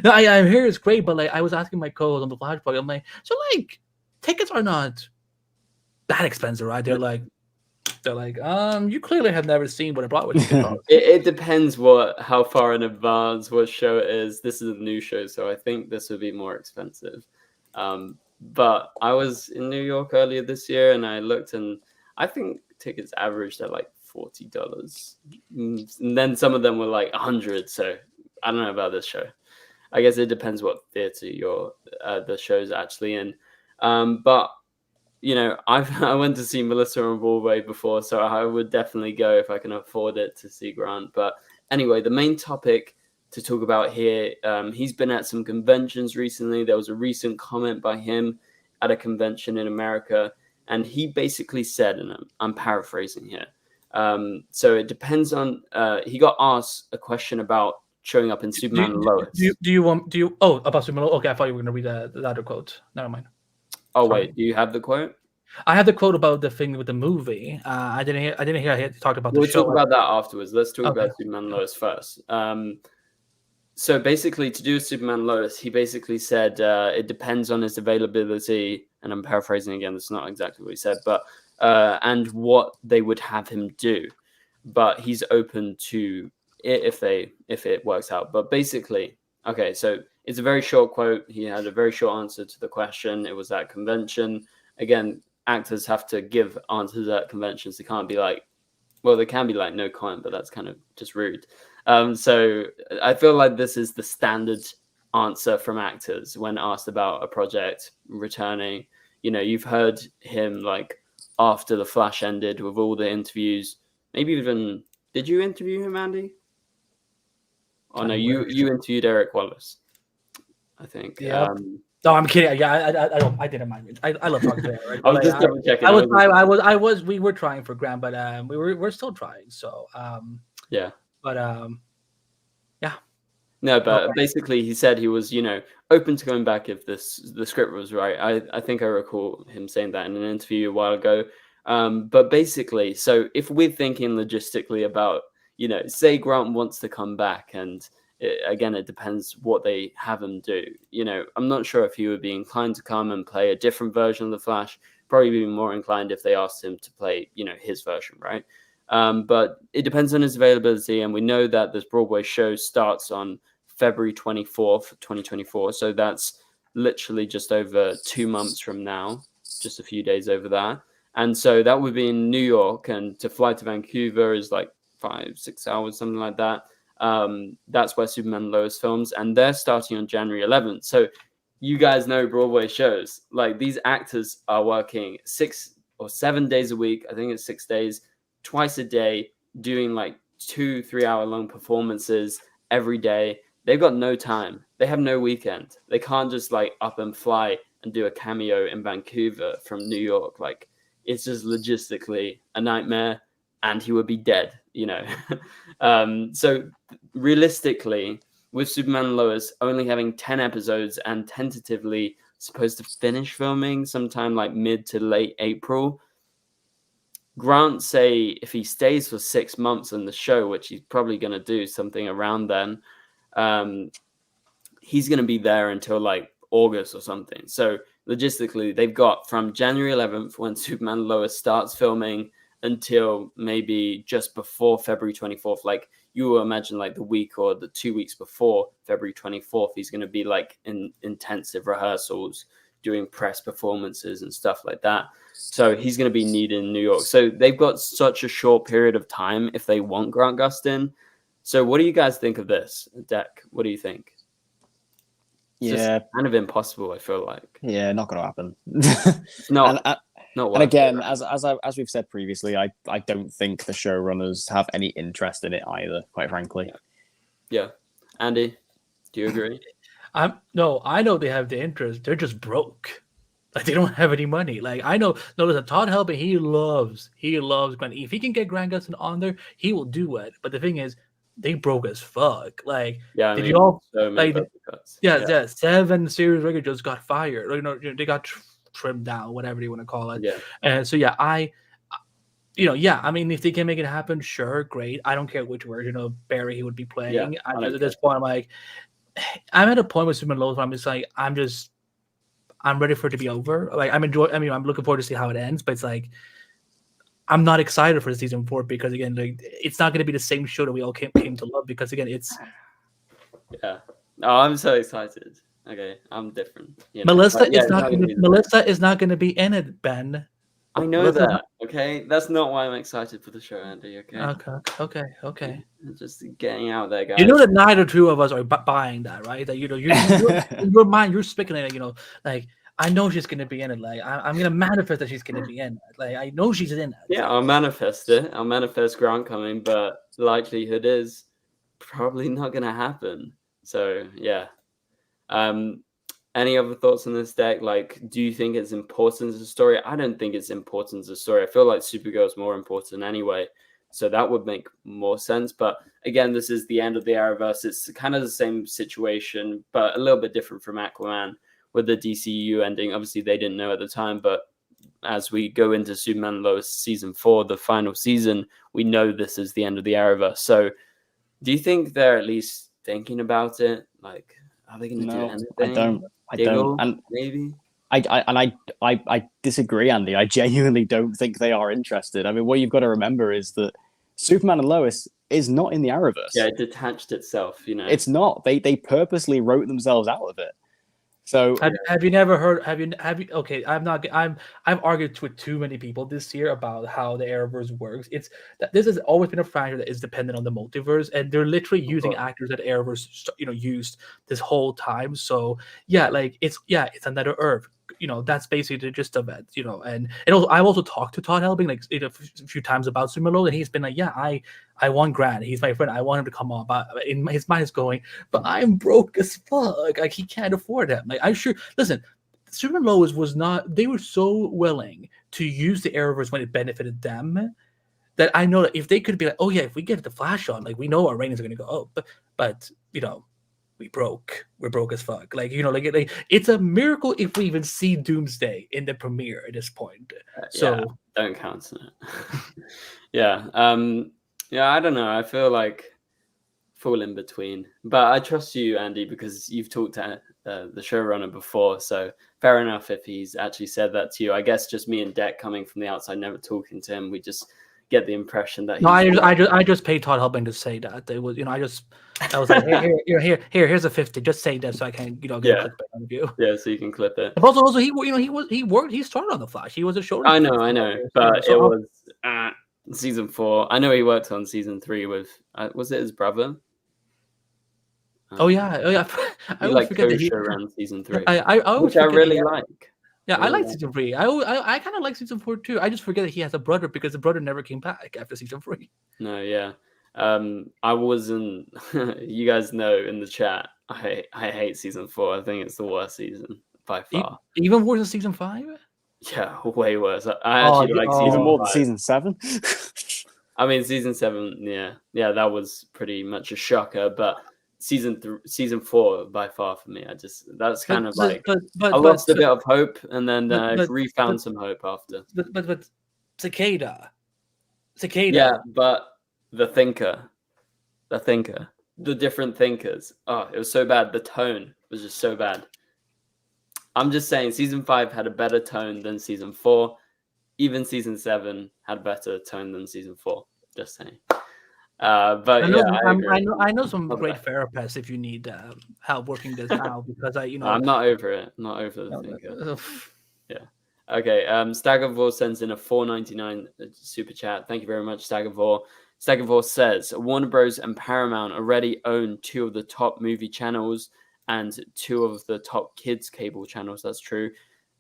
I hear it's great, but I was asking my co-host on the Flash Party, I'm like, so tickets are not that expensive, right? They're like, you clearly have never seen what a Broadway show is. It depends how far in advance, what show it is. This is a new show, so I think this would be more expensive. But I was in New York earlier this year, and I looked, and I think tickets averaged at like $40, and then some of them were like $100. So I don't know about this show. I guess it depends what theater the show's actually in. But I went to see Melissa on Broadway before, so I would definitely go if I can afford it to see Grant. But anyway, the main topic to talk about here, he's been at some conventions recently. There was a recent comment by him at a convention in America, and he basically said, and I'm paraphrasing here. So it depends on. He got asked a question about showing up in Superman and Lois. About Superman? Okay, I thought you were going to read the other quote. Never mind. Oh wait, do you have the quote? I had the quote about the thing with the movie. I didn't hear he talked about the show. We'll talk about that afterwards. Let's talk about Superman and Lois first. So basically, to do Superman and Lois, he basically said it depends on his availability, and I'm paraphrasing again. That's not exactly what he said, but and what they would have him do. But he's open to it if it works out. But basically, okay, so it's a very short quote. He had a very short answer to the question. It was at convention. Again, actors have to give answers at conventions. They can't be like, well, they can be like no comment, but that's kind of just rude. So I feel like this is the standard answer from actors when asked about a project returning. You've heard him after The Flash ended with all the interviews. Maybe even, did you interview him, Andy? Oh no, you interviewed Eric Wallace, I think. Yeah. No, I'm kidding. Yeah, I didn't mind. I love talking to Eric. I was just double checking. We were trying for Grant, but we're still trying. So yeah. But yeah. No, but basically he said he was, open to going back if the script was right. I think I recall him saying that in an interview a while ago. But basically, so if we're thinking logistically about, say Grant wants to come back, and it depends what they have him do. I'm not sure if he would be inclined to come and play a different version of the Flash. Probably be more inclined if they asked him to play, his version, right? But it depends on his availability, and we know that this Broadway show starts on February 24th, 2024. So that's literally just over 2 months from now, just a few days over that. And so that would be in New York, and to fly to Vancouver is like 5-6 hours, something like that. That's where Superman and Lois films, and they're starting on January 11th. So you guys know Broadway shows, these actors are working 6 or 7 days a week. I think it's 6 days, twice a day, doing 2-3 hour long performances every day. They've got no time. They have no weekend. They can't just up and fly and do a cameo in Vancouver from New York. It's just logistically a nightmare, and he would be dead, So realistically, with Superman and Lois only having 10 episodes and tentatively supposed to finish filming sometime mid to late April, Grant say if he stays for 6 months on the show, which he's probably going to do something around then, he's going to be there until August or something. So logistically, they've got from January 11th when Superman and Lois starts filming until maybe just before February 24th. You will imagine the week or the 2 weeks before February 24th, he's going to be in intensive rehearsals, doing press performances and stuff like that. So he's going to be needed in New York. So they've got such a short period of time if they want Grant Gustin. So what do you guys think of this, Deck? What do you think? It's just kind of impossible, I feel like. Yeah, not going to happen. It's not. Not And again, it, right? as we've said previously, I don't think the showrunners have any interest in it either, quite frankly. Yeah. Andy, do you agree? I know they have the interest. They're just broke. Like they don't have any money. Like I know. No, listen, Todd Helbing, he loves Grant. If he can get Grant Gustin on there, he will do it. But the thing is, they broke as fuck. Like, Yeah, did you all so many like? cuts. Yeah, 7 series regulars just got fired. They got trimmed down, whatever you want to call it. Yeah. And so yeah, I mean, if they can make it happen, sure, great. I don't care which version of Barry he would be playing. Yeah, At this point, I'm like, I'm at a point with Superman Lois where I'm just like, I'm ready for it to be over. Like I'm looking forward to see how it ends, but it's like I'm not excited for season 4 because again, like it's not going to be the same show that we all came to love because again, it's Oh, I'm so excited. Okay, I'm different. Melissa is not going to be in it, Ben. I know that. Okay, that's not why I'm excited for the show, Andy. Okay. Just getting out there, guys. You know that neither two of us are buying that, right? That you're in your mind, you're speculating. Like I know she's going to be in it. Like I'm going to manifest that she's going to be in it. Like I know she's in it. Yeah, I'll manifest it. I'll manifest Grant coming, but the likelihood is probably not going to happen. So yeah. Any other thoughts on this deck? Like, do you think it's important as a story? I don't think it's important as a story. I feel like Supergirl is more important anyway. So that would make more sense. But again, this is the end of the Arrowverse. It's kind of the same situation, but a little bit different from Aquaman with the DCEU ending. Obviously, they didn't know at the time, but as we go into Superman Lois season 4, the final season, we know this is the end of the Arrowverse. So do you think they're at least thinking about it? Like, are they going to do anything? I don't. And maybe. I disagree, Andy. I genuinely don't think they are interested. I mean, what you've got to remember is that Superman and Lois is not in the Arrowverse. Yeah, it detached itself. It's not. They purposely wrote themselves out of it. So have you never heard? Have you? Okay, I've argued with too many people this year about how the Arrowverse works. This has always been a franchise that is dependent on the multiverse, and they're literally using actors that Arrowverse used this whole time. So yeah, like it's another Earth. That's basically the gist of it. And I've also talked to Todd Helbing like a few times about Superman, and he's been like, yeah, I want Grant. He's my friend. I want him to come on. But in his mind is going, but I'm broke as fuck. Like he can't afford him. Like listen, Superman Lois was not. They were so willing to use the Arrowverse when it benefited them that I know that if they could be like, oh yeah, if we get the Flash on, like we know our ratings are going to go up. But we're broke as fuck. Like it's a miracle if we even see Doomsday in the premiere at this point. So don't count on it. Yeah. I don't know. I feel like fall in between, but I trust you, Andy, because you've talked to the showrunner before. So fair enough if he's actually said that to you. I guess just me and Deck coming from the outside, never talking to him, we just get the impression that. No, I just paid Todd Helbing to say that. It was I was like, here's a 50. Just say that so I can get a clip on you. Yeah, so you can clip it. But also he started on the Flash. He was a showrunner. I know, but it was season 4. I know he worked on season 3 with was it his brother? Oh yeah. I like co-show around season 3. Which I really like. Yeah, I like season 3. I kind of like season 4 too. I just forget that he has a brother because the brother never came back after season 3. No, yeah. I wasn't. You guys know in the chat, I hate season 4. I think it's the worst season by far. Even worse than season 5. Yeah, way worse. I actually like season more than season 7. I mean, season 7. Yeah, that was pretty much a shocker. But season 4 by far for me. That's kind of like I lost a bit of hope, and then refound some hope after. But Cicada. Yeah, but the different thinkers. Oh, it was so bad. The tone was just so bad. I'm just saying, season 5 had a better tone than season 4. Even season 7 had a better tone than season 4. Just saying. But I know some great therapists if you need help working this out because I'm not over it. I'm not over the thinker. Yeah. Okay. Staggervore sends in a $4.99 super chat. Thank you very much, Staggervore. Staggervore says Warner Bros. And Paramount already own 2 of the top movie channels and 2 of the top kids cable channels. That's true.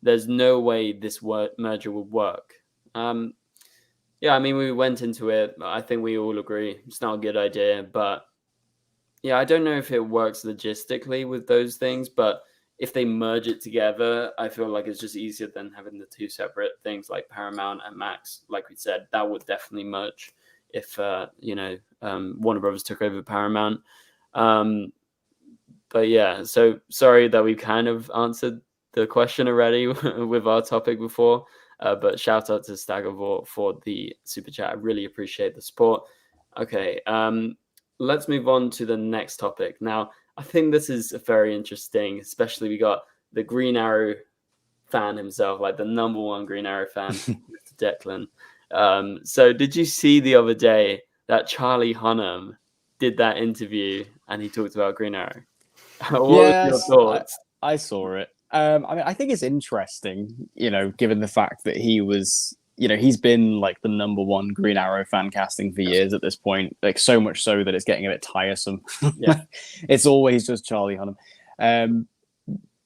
there's no way this merger would work. Yeah, I mean, we went into it. I think we all agree it's not a good idea, but yeah, I don't know if it works logistically with those things, but if they merge it together, I feel like it's just easier than having the two separate things like Paramount and Max. Like we said, that would definitely merge if Warner Brothers took over Paramount. But yeah, so sorry that we kind of answered the question already with our topic before. But shout out to Staggervort for the super chat. I really appreciate the support. Okay, let's move on to the next topic. Now, I think this is very interesting, especially we got the Green Arrow fan himself, like the number one Green Arrow fan, Mr. Declan. So did you see the other day that Charlie Hunnam did that interview and he talked about Green Arrow? What were your thoughts? I saw it. I mean, I think it's interesting, given the fact that he was, he's been like the number one Green Arrow fan casting for years at this point, like so much so that it's getting a bit tiresome. Yeah. It's always just Charlie Hunnam.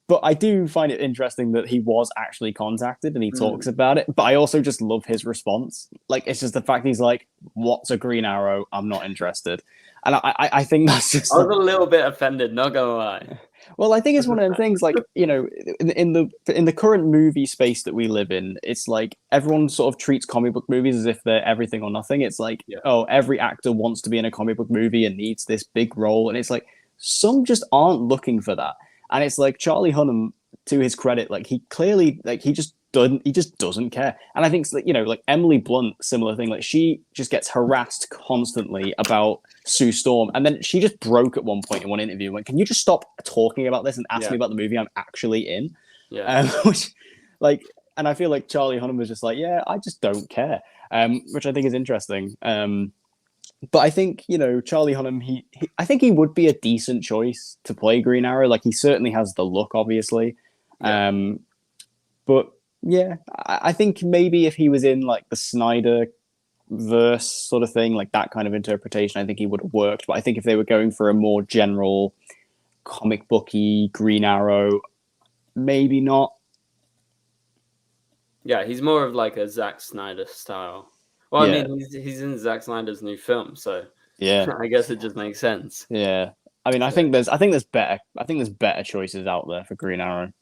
But I do find it interesting that he was actually contacted and he talks about it. But I also just love his response. Like, it's just the fact he's like, "What's a Green Arrow? I'm not interested." And I think that's just. I was a little bit offended, not gonna lie. Well, I think it's one of the things, like, in the current movie space that we live in, it's like everyone sort of treats comic book movies as if they're everything or nothing. It's like, oh, every actor wants to be in a comic book movie and needs this big role, and it's like some just aren't looking for that. And it's like Charlie Hunnam, to his credit, like he clearly, like he just doesn't care. And I think, like Emily Blunt, similar thing. Like she just gets harassed constantly about Sue Storm, and then she just broke at one point in one interview and went, "Can you just stop talking about this and ask me about the movie I'm actually in?" Yeah. And I feel like Charlie Hunnam was just like, "Yeah, I just don't care," which I think is interesting. But I think, Charlie Hunnam, I think he would be a decent choice to play Green Arrow. Like, he certainly has the look, obviously. Yeah. But yeah, I think maybe if he was in like the Snyder verse sort of thing, like that kind of interpretation, I think he would have worked. But I think if they were going for a more general comic booky Green Arrow, maybe not. Yeah, he's more of like a Zack Snyder style. Well, I mean, he's in Zack Snyder's new film, so yeah, I guess it just makes sense. Yeah, I mean, I think there's better choices out there for Green Arrow.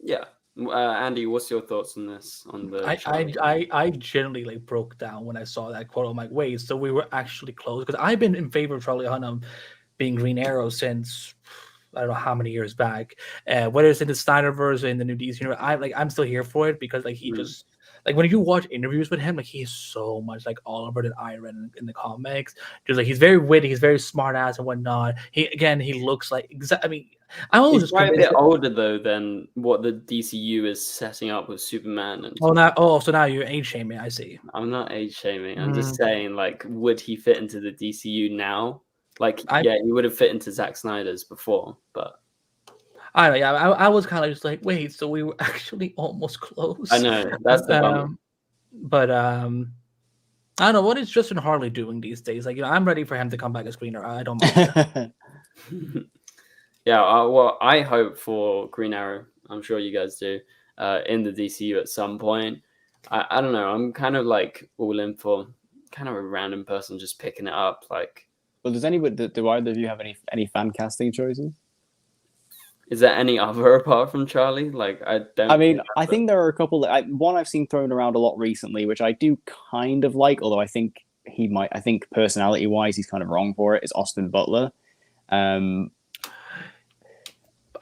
Yeah, Andy, what's your thoughts on this? I generally like broke down when I saw that quote. I'm like, wait, so we were actually close? Because I've been in favor of Charlie Hunnam being Green Arrow since I don't know how many years back. Whether it's in the Snyderverse or in the new DC universe, I'm still here for it because like he just. Like when you watch interviews with him, like he's so much like Oliver that I read in the comics. Just like he's very witty, he's very smart ass and whatnot. He looks like I mean, I'm always he's quite a bit older though than what the DCU is setting up with Superman. And so now you're age shaming. I see. I'm not age shaming. I'm just saying, like, would he fit into the DCU now? Like, he would have fit into Zack Snyder's before, but. I don't know, yeah, I was kind of just like, wait, so we were actually almost close. I know, that's the bummer. But I don't know, what is Justin Harley doing these days? Like, I'm ready for him to come back as Green Arrow. I don't mind. Yeah, well, I hope for Green Arrow. I'm sure you guys do, in the DCU at some point. I don't know, I'm kind of like all in for kind of a random person just picking it up. Like, well, do either of you have any fan casting choices? Is there any other apart from Charlie? Like, I think there are a couple that one I've seen thrown around a lot recently, which I do kind of like, although I think personality wise, he's kind of wrong for it, is Austin Butler. I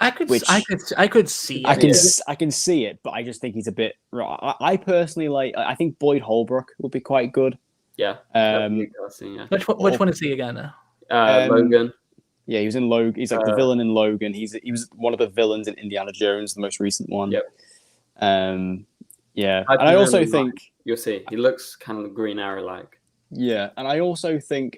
could see it. I can see it, but I just think he's a bit wrong. I personally I think Boyd Holbrook would be quite good. Yeah. Which one is he again? Logan. Yeah, he was in Logan. He's like the villain in Logan. He was one of the villains in Indiana Jones, the most recent one. Yep. Yeah, and I also think you'll see he looks kind of Green Arrow-like. Yeah, and I also think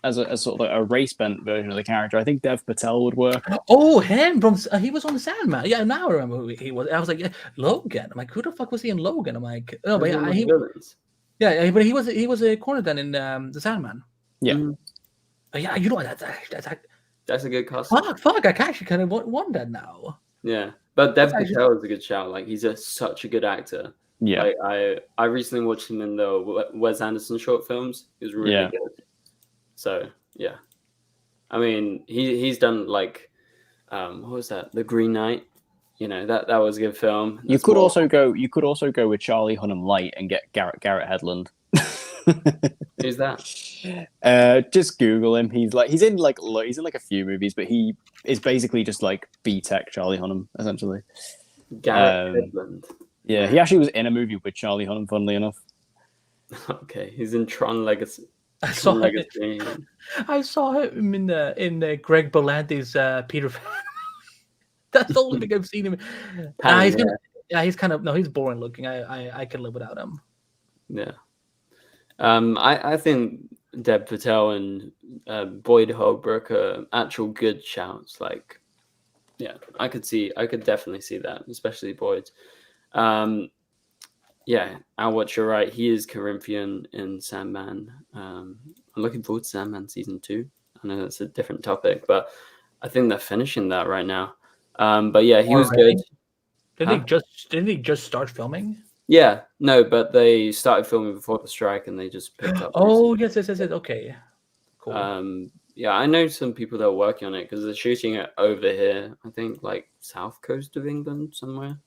as sort of like a race-bent version of the character, I think Dev Patel would work. Oh, him from he was on the Sandman. Yeah, now I remember who he was. I was like, Logan. I'm like, who the fuck was he in Logan? I'm like, oh, but but he was a corner then in the Sandman. Yeah. Yeah, you know that's a good costume. Fuck! I actually kind of want that now. Yeah, But Dev Patel is a good shout. Like he's such a good actor. Yeah. Like I recently watched him in the Wes Anderson short films. He was really good. So yeah, I mean he's done like what was that? The Green Knight. You know that was a good film. You could also go with Charlie Hunnam Light and get Garrett Hedlund. Who's that? Just Google him. He's in like a few movies, but he is basically just like B-Tech Charlie Hunnam essentially. Garrett Hedlund. Yeah, he actually was in a movie with Charlie Hunnam, funnily enough. Okay, he's in Tron Legacy. I saw him in Greg Berlanti's Peter. That's the only thing I've seen him. He's kind of he's boring looking. I can live without him. Yeah. I think Dev Patel and Boyd Holbrook are actual good shouts. Like, yeah, I could definitely see that, especially Boyd. Yeah, Al Watch, you're right. He is Corinthian in Sandman. I'm looking forward to Sandman season 2. I know that's a different topic, but I think they're finishing that right now. But yeah, he was good. Didn't he just start filming? Yeah, no, but they started filming before the strike, and they just picked up. Oh, yes. Okay, cool. Yeah, I know some people that are working on it because they're shooting it over here. I think like south coast of England somewhere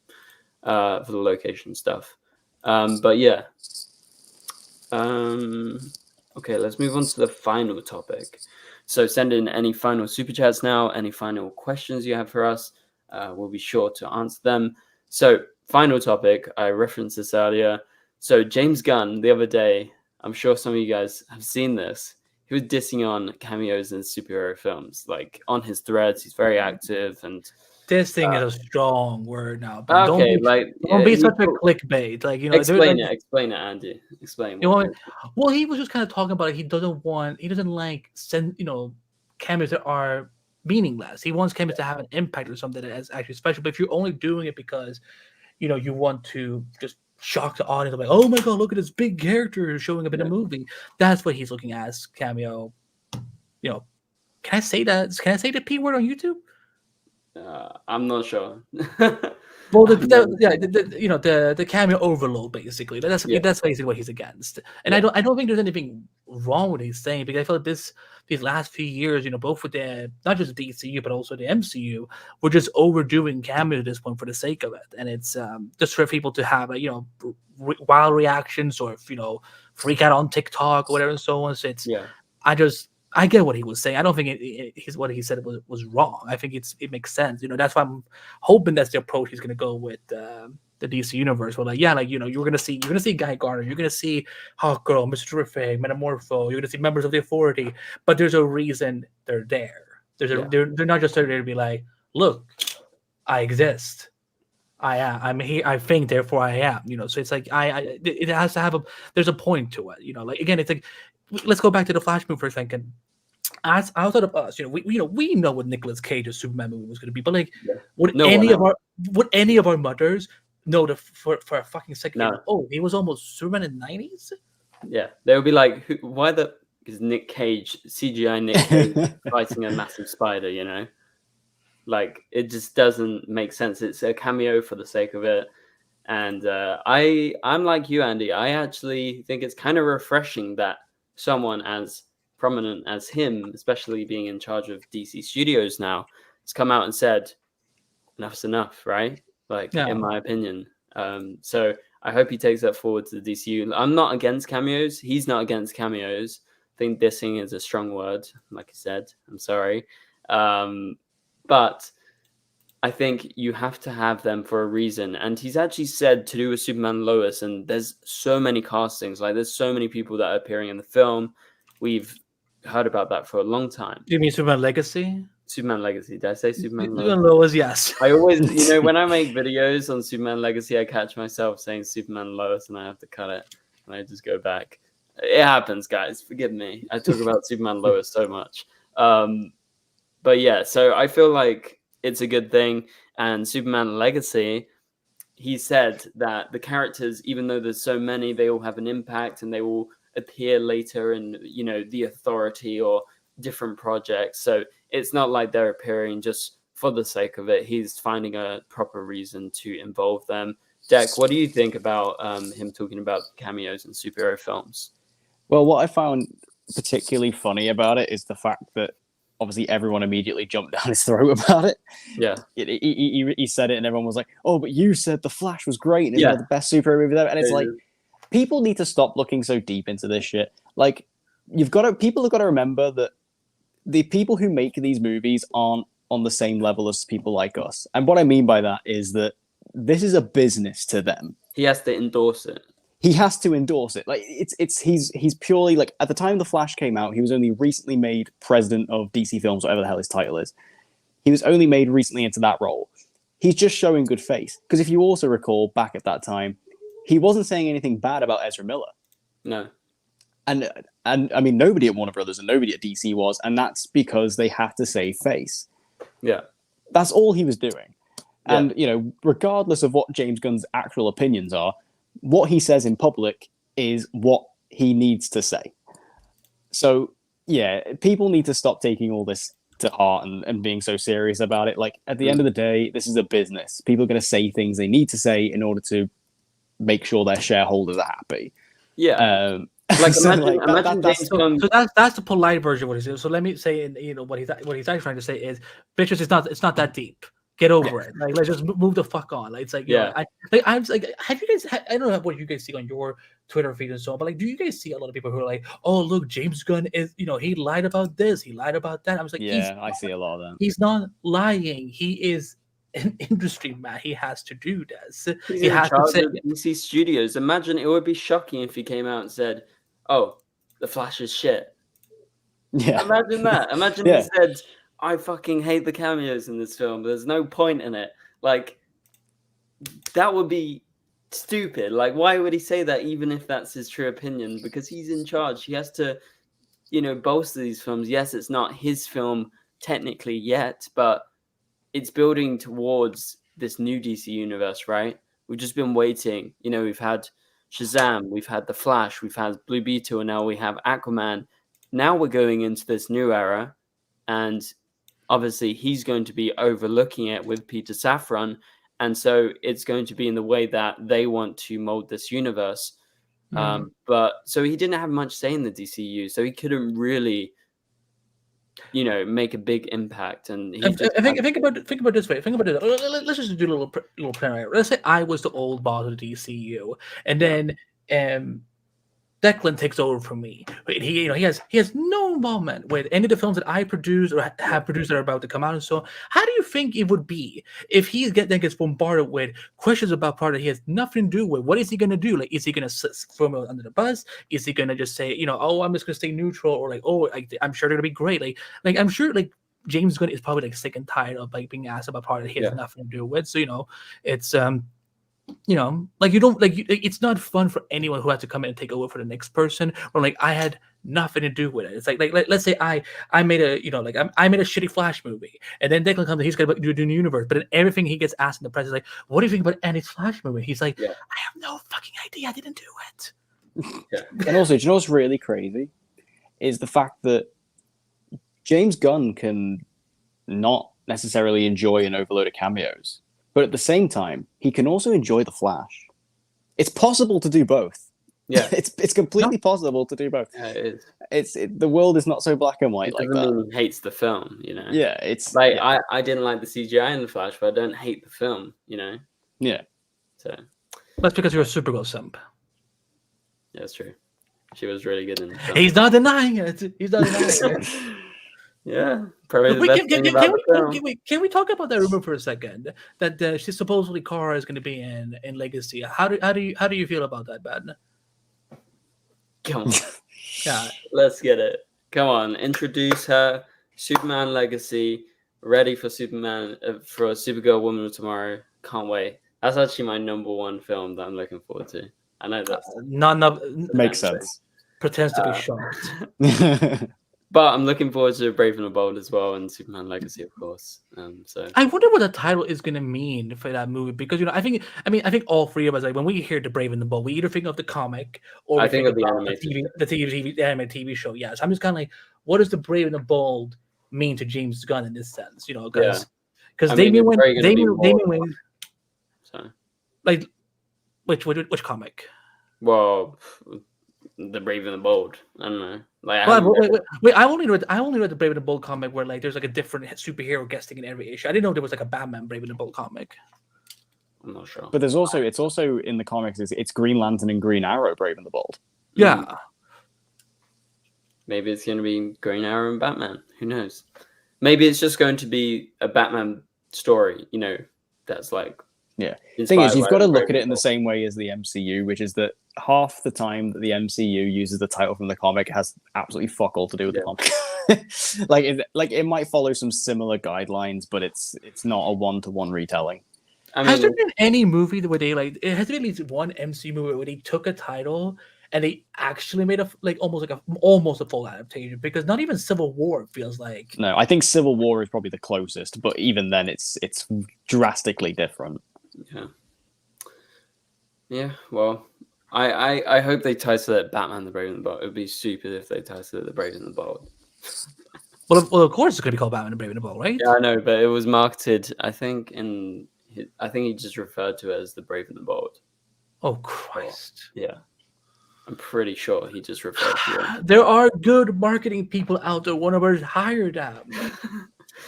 for the location stuff. But yeah. Okay, let's move on to the final topic. So send in any final super chats now, any final questions you have for us. We'll be sure to answer them. So final topic, I referenced this earlier. So James Gunn, the other day, I'm sure some of you guys have seen this. He was dissing on cameos in superhero films. Like on his threads, he's very active. And dissing is a strong word now. But okay, don't be such a clickbait. Like explain it, Andy. Explain. Well, he was just kind of talking about it. He doesn't like cameos that are meaningless. He wants cameos to have an impact or something that is actually special. But if you're only doing it because you want to just shock the audience, like, oh my god, look at this big character showing up in a movie. That's what he's looking at as cameo. Can I say that? Can I say the P word on YouTube? I'm not sure. Well, the cameo overload, basically. That's basically what he's against. And I don't think there's anything wrong with what he's saying, because I feel like these last few years, both with not just the DCU but also the MCU, we're just overdoing cameo at this point for the sake of it, and it's just for people to have wild reactions or freak out on TikTok or whatever and so on. So it's I get what he was saying. I don't think what he said was wrong. I think it makes sense. That's why I'm hoping that's the approach he's going to go with the DC universe. Where you're going to see Guy Gardner, you're going to see Hawkgirl, Mr. Terrific, Metamorpho, you're going to see members of the Authority, but there's a reason they're there. They're not just there to be like, look, I exist. I'm here. I think, therefore I am. So it's like it has to have there's a point to it. Again, it's like, let's go back to the Flash movie for a second. As outside of us, we know what Nicolas Cage's Superman movie was going to be, but would any of our mothers know for a fucking second? No. Oh, he was almost Superman in the 90s. Yeah, they would be like, why is Nick Cage CGI Nick Cage fighting a massive spider? Like, it just doesn't make sense. It's a cameo for the sake of it. And I'm like you, Andy. I actually think it's kind of refreshing that someone as prominent as him, especially being in charge of DC Studios now, has come out and said, enough's enough, right? In my opinion. So I hope he takes that forward to the DCU. I'm not against cameos. He's not against cameos. I think dissing is a strong word, like I said. I'm sorry. But I think you have to have them for a reason. And he's actually said to do with Superman and Lois, and there's so many castings. There's so many people that are appearing in the film. We've heard about that for a long time. Do you mean Superman Legacy? Superman Legacy. Did I say Superman Lois? Superman Lois, yes. I always, when I make videos on Superman Legacy, I catch myself saying Superman Lois, and I have to cut it. And I just go back. It happens, guys. Forgive me. I talk about Superman Lois so much. But yeah, so I feel like it's a good thing. And Superman Legacy, he said that the characters, even though there's so many, they all have an impact and they will appear later in, the Authority or different projects. So it's not like they're appearing just for the sake of it. He's finding a proper reason to involve them. Deck, what do you think about him talking about cameos in superhero films? Well, what I found particularly funny about it is the fact that obviously everyone immediately jumped down his throat about it. Yeah. He said it and everyone was like, oh, but you said The Flash was great and it's one of the best superhero movies ever. And it's like, people need to stop looking so deep into this shit. Like, people have got to remember that the people who make these movies aren't on the same level as people like us. And what I mean by that is that this is a business to them. He has to endorse it. He has to endorse it. Like he's purely like, at the time The Flash came out, he was only recently made president of DC Films, whatever the hell his title is. He was only made recently into that role. He's just showing good face. Because if you also recall, back at that time, he wasn't saying anything bad about Ezra Miller. No. And I mean, nobody at Warner Brothers and nobody at DC was, and that's because they had to save face. Yeah. That's all he was doing. Yeah. And, you know, regardless of what James Gunn's actual opinions are, what he says in public is what he needs to say. So, yeah, people need to stop taking all this to heart and being so serious about it. Like, at the end of the day, this is a business. People are going to say things they need to say in order to make sure their shareholders are happy. Yeah. Like, so imagine James Gunn. So that's the polite version of what he's doing. So let me say, what he's actually trying to say is, bitches, it's not that deep. Get over it. Like, let's just move the fuck on. Like, it's like, I'm like, have you guys? I don't know what you guys see on your Twitter feed and so on, but like, do you guys see a lot of people who are like, oh, look, James Gunn is, he lied about this, he lied about that. I was like, yeah, I see a lot of them. He's not lying. He is an industry man. He has to do this. He has to say DC Studios. Imagine, it would be shocking if he came out and said, "Oh, The Flash is shit." Yeah. Imagine that. Imagine he said, "I fucking hate the cameos in this film. There's no point in it." Like, that would be stupid. Like, why would he say that, even if that's his true opinion? Because he's in charge. He has to, bolster these films. Yes, it's not his film technically yet, but it's building towards this new DC universe, right? We've just been waiting. We've had Shazam, we've had The Flash, we've had Blue Beetle, and now we have Aquaman. Now we're going into this new era, and obviously he's going to be overlooking it with Peter Safran, and so it's going to be in the way that they want to mold this universe. But so he didn't have much say in the DCEU, so he couldn't really make a big impact. And think about it this way. Think about it. Let's just do a little plan. Right? Let's say I was the old boss of the DCU, and then Declan takes over from me. He has no involvement with any of the films that I produce or have produced that are about to come out. And so, how do you think it would be if he then gets bombarded with questions about part that he has nothing to do with? What is he going to do? Like, is he going to throw him under the bus? Is he going to just say, oh, I'm just going to stay neutral, or like, oh, I'm sure they're going to be great. Like I'm sure like James Gunn is probably like sick and tired of like being asked about part that he has nothing to do with. So it's like, you don't like, it's not fun for anyone who has to come in and take over for the next person, or like, I had nothing to do with it. It's like let's say I made a I made a shitty Flash movie, and then Declan comes and he's gonna do the new universe, but then everything he gets asked in the press is like, what do you think about any Flash movie? He's like, I have no fucking idea, I didn't do it. And also, do you know what's really crazy is the fact that James Gunn can not necessarily enjoy an overload of cameos, but at the same time, he can also enjoy The Flash. It's possible to do both. Yeah, it's completely possible to do both. Yeah, it is. The world is not so black and white like that. He hates the film, Yeah, it's like I didn't like the CGI in The Flash, but I don't hate the film, Yeah. So that's because you're a Supergirl simp. Yeah, that's true. She was really good in the film. He's not denying it. He's not denying it. Yeah, probably the best thing about the film. Can we talk about that rumor for a second? That she's supposedly Kara is going to be in Legacy. How do you feel about that, Ben? Come on, let's get it. Come on, introduce her. Superman Legacy, ready for Superman for Supergirl Woman of Tomorrow. Can't wait. That's actually my #1 film that I'm looking forward to. I know that's makes sense. Pretends to be shocked. But I'm looking forward to Brave and the Bold as well, and Superman Legacy, of course. So I wonder what the title is going to mean for that movie, because I think all three of us, like, when we hear the Brave and the Bold, we either think of the comic or I think of the animated TV show. Yes, I'm just kind of like, what does the Brave and the Bold mean to James Gunn in this sense? Because Because I mean, Damian it's very Wayne, gonna be Damian more. Wayne, So, like which comic? well, the Brave and the Bold. I don't know. Like, I Well, haven't wait, I only read the Brave and the Bold comic where like there's like a different superhero guesting in every issue. I didn't know there was like a Batman Brave and the Bold comic. I'm not sure. But there's it's also in the comics. It's Green Lantern and Green Arrow, Brave and the Bold. Yeah. Maybe it's going to be Green Arrow and Batman. Who knows? Maybe it's just going to be a Batman story. You know, that's like. Yeah. The thing is, you've got to look at it in the same way as the MCU, which is that half the time that the MCU uses the title from the comic has absolutely fuck all to do with the comic. It might follow some similar guidelines, but it's not a one-to-one retelling. I mean, has there been any movie where they like? It has to be at least one MCU movie where they took a title and they actually made almost a full adaptation. Because not even Civil War feels like. No, I think Civil War is probably the closest, but even then, it's drastically different. Yeah. Well, I hope they title it Batman the Brave and the Bold. It would be stupid if they titled it The Brave and the Bold. Well, of course it's going to be called Batman the Brave and the Bold, right? Yeah, I know, but it was marketed. I think he just referred to it as The Brave and the Bold. Oh Christ! Yeah, I'm pretty sure he just referred to it. There are good marketing people out there. One of us hired them.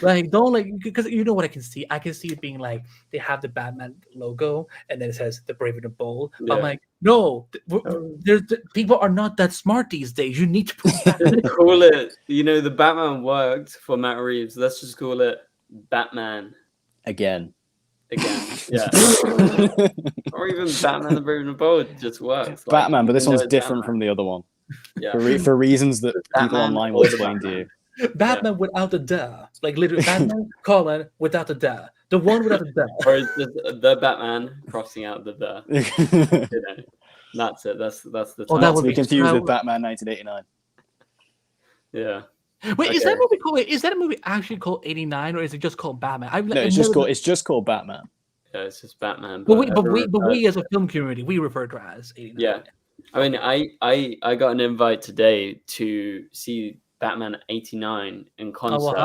Like, don't because you know what I can see. I can see it being like they have the Batman logo and then it says The Brave and the Bold. Yeah. I'm like, no, people are not that smart these days. You need to call it. You know, the Batman worked for Matt Reeves. Let's just call it Batman again. Yeah. Or even Batman the Brave and the Bold just works. Batman, but this one's different from the other one. Yeah. For reasons that people online will explain to you. Batman without the duh. Like literally Batman, colon, without the duh. The one without the duh. Or is the Batman crossing out the duh. You know, that's it. That's the time. That would be confused with Batman 1989. Yeah. Wait, okay. Is that a movie actually called 89 or is it just called Batman? No, it's just called Batman. Yeah, it's just Batman. But we as a film community, we refer to it as 89. Yeah. I mean, I got an invite today to see Batman 89 in concert.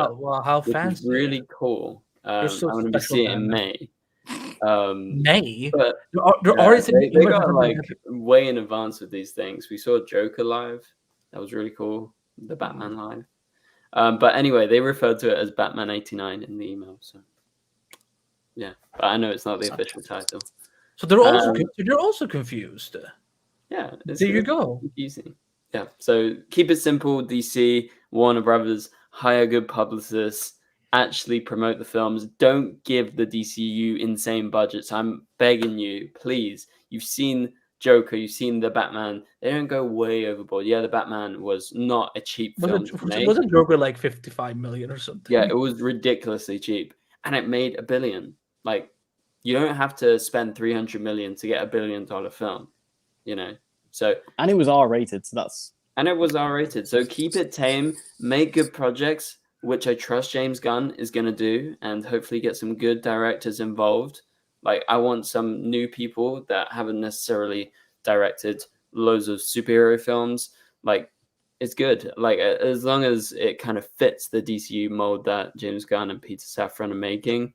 How fancy! It's really cool. I'm going to be seeing it in May. May, but they got like way in advance with these things. We saw Joker live. That was really cool. The Batman live. But anyway, they referred to it as Batman 89 in the email. So yeah, but I know it's not the official title. So they're also confused. Yeah, there you go. Confusing. Yeah, so keep it simple, DC, Warner Brothers, hire good publicists, actually promote the films. Don't give the DCEU insane budgets. I'm begging you, please. You've seen Joker, you've seen the Batman. They don't go way overboard. Yeah, the Batman was not a cheap film. Wasn't Joker like 55 million or something? Yeah, it was ridiculously cheap. And it made $1 billion. Like, you don't have to spend $300 million to get $1 billion film, you know? So, and it was R-rated, so keep it tame, make good projects, which I trust James Gunn is going to do, and hopefully get some good directors involved. Like, I want some new people that haven't necessarily directed loads of superhero films. Like, it's good. Like, as long as it kind of fits the DCU mold that James Gunn and Peter Safran are making,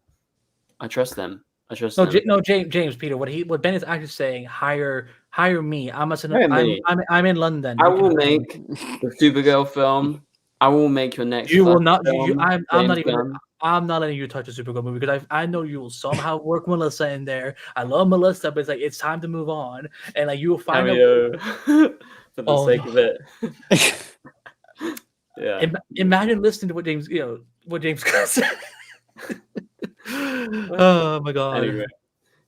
I trust them. James, Peter. What Ben is actually saying, hire me. I'm in London. I will make the Supergirl film. I will make your next. You will not. I'm not letting you touch a Supergirl movie because I know you will somehow work Melissa in there. I love Melissa, but it's like it's time to move on, and like you will find out for the sake of it. Yeah. Imagine listening to what James Gunn said. Oh my god. Anyway,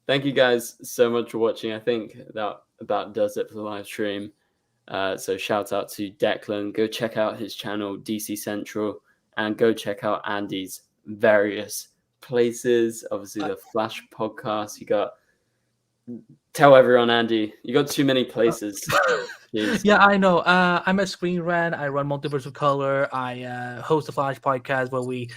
thank you guys so much for watching. I think that about does it for the live stream. So shout out to Declan. Go check out his channel DC Central and go check out Andy's various places. Obviously the Flash podcast. Tell everyone, Andy, you got too many places. Yeah, I know. I'm at Screen Rant. I run Multiverse of Color. I host the Flash podcast where we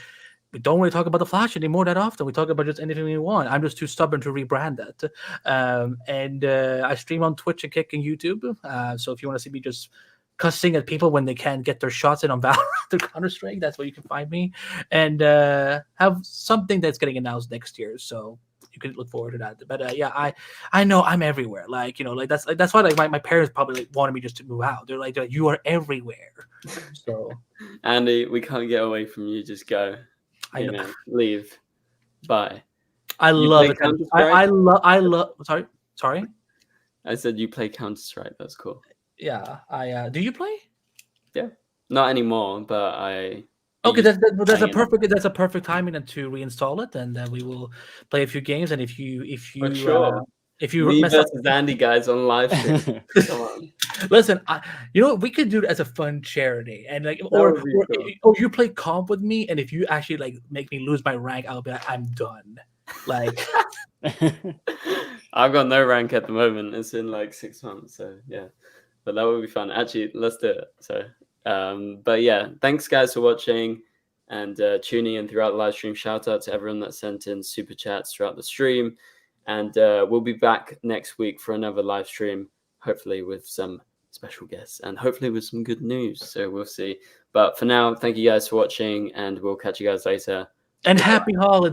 don't really talk about the Flash anymore that often. We talk about just anything we want. I'm just too stubborn to rebrand that. And I stream on Twitch and Kick and YouTube. So if you want to see me just cussing at people when they can't get their shots in on Valorant, after Counter-Strike. That's where you can find me, and have something that's getting announced next year. So you can look forward to that. But yeah, I know I'm everywhere. Like, you know, like that's why like my parents probably like wanted me just to move out. They're like you are everywhere. So Andy, we can't get away from you. Just go. I know. Man, leave. Bye. I You love play it. Counter-Strike? I love. Sorry. I said you play Counter-Strike. That's cool. Yeah. Do you play? Yeah. Not anymore, but I. Okay, used to that's play it. a perfect timing then to reinstall it, and then we will play a few games. And if you For sure. if you Me mess up, versus Andy, guys, on live stream. Come on. listen, you know what, we could do it as a fun charity, and like would be cool. or you play comp with me, and if you actually like make me lose my rank, I'll be like, I'm done. Like I've got no rank at the moment. It's in like 6 months, so yeah. But that would be fun. Actually, let's do it. So, but yeah, thanks guys for watching and tuning in throughout the live stream. Shout out to everyone that sent in super chats throughout the stream, and we'll be back next week for another live stream, hopefully with some special guests and hopefully with some good news. So we'll see. But for now, thank you guys for watching, and we'll catch you guys later. and happy holidays.